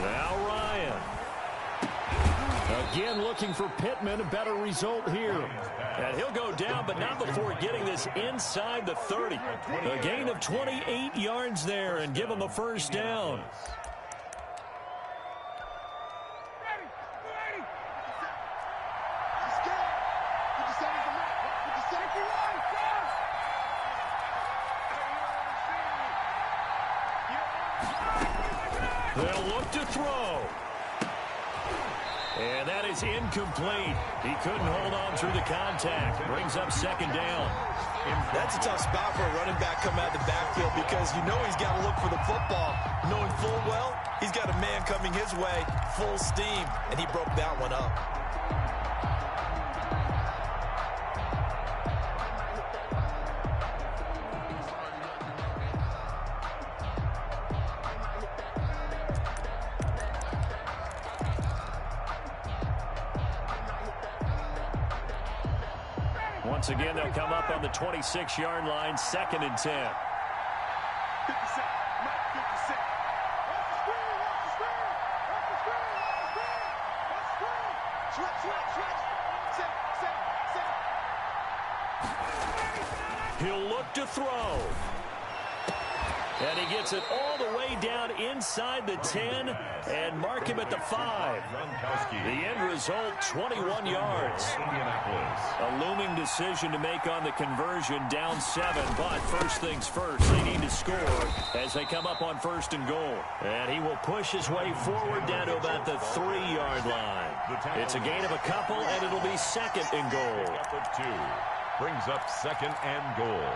Now Ryan. Again looking for Pittman, a better result here. And he'll go down, but not before getting this inside the 30. A gain of 28 yards there and give him a first down. They'll look to throw. And that is incomplete. He couldn't hold on through the contact. Brings up second down. That's a tough spot for a running back coming out of the backfield because you know he's got to look for the football, knowing full well he's got a man coming his way, full steam, and he broke that one up. Once again, they'll come up on the 26-yard line, 2nd and 10. He'll look to throw. And he gets it all the way down inside the 10 and mark him at the 5. The end result, 21 yards. A looming decision to make on the conversion, down 7. But first things first, they need to score as they come up on 1st and goal. And he will push his way forward down to about the 3-yard line. It's a gain of a couple, and it'll be 2nd and goal. Brings up 2nd and goal.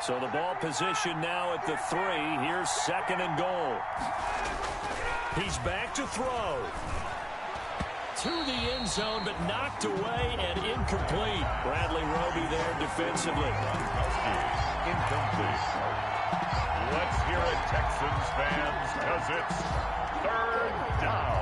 So the ball position now at the 3. Here's 2nd and goal. He's back to throw. To the end zone, but knocked away and incomplete. Bradley Roby there defensively. Incomplete. Let's hear it, Texans fans, because it's 3rd down.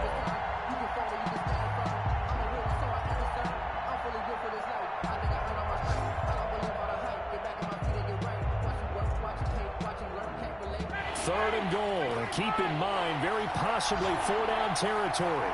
Third and goal. And keep in mind, very possibly 4-down territory.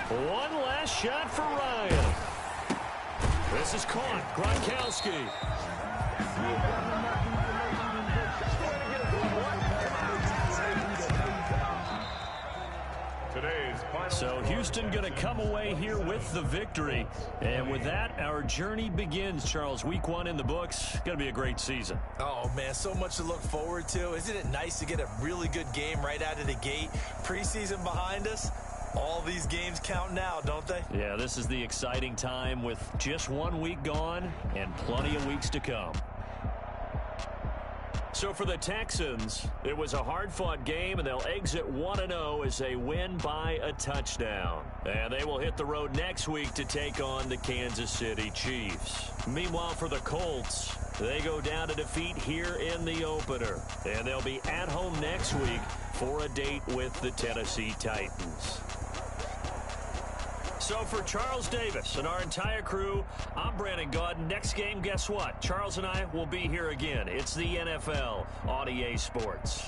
One last shot for Ryan. This is caught. Gronkowski. So Houston going to come away here with the victory. And with that, our journey begins, Charles. Week 1 in the books. Going to be a great season. Oh, man, so much to look forward to. Isn't it nice to get a really good game right out of the gate? Preseason behind us. All these games count now, don't they? Yeah, this is the exciting time with just 1 week gone and plenty of weeks to come. So for the Texans, it was a hard-fought game, and they'll exit 1-0 as they win by a touchdown. And they will hit the road next week to take on the Kansas City Chiefs. Meanwhile, for the Colts, they go down to defeat here in the opener. And they'll be at home next week for a date with the Tennessee Titans. So for Charles Davis and our entire crew, I'm Brandon Gaudin. Next game, guess what? Charles and I will be here again. It's the NFL on EA Sports.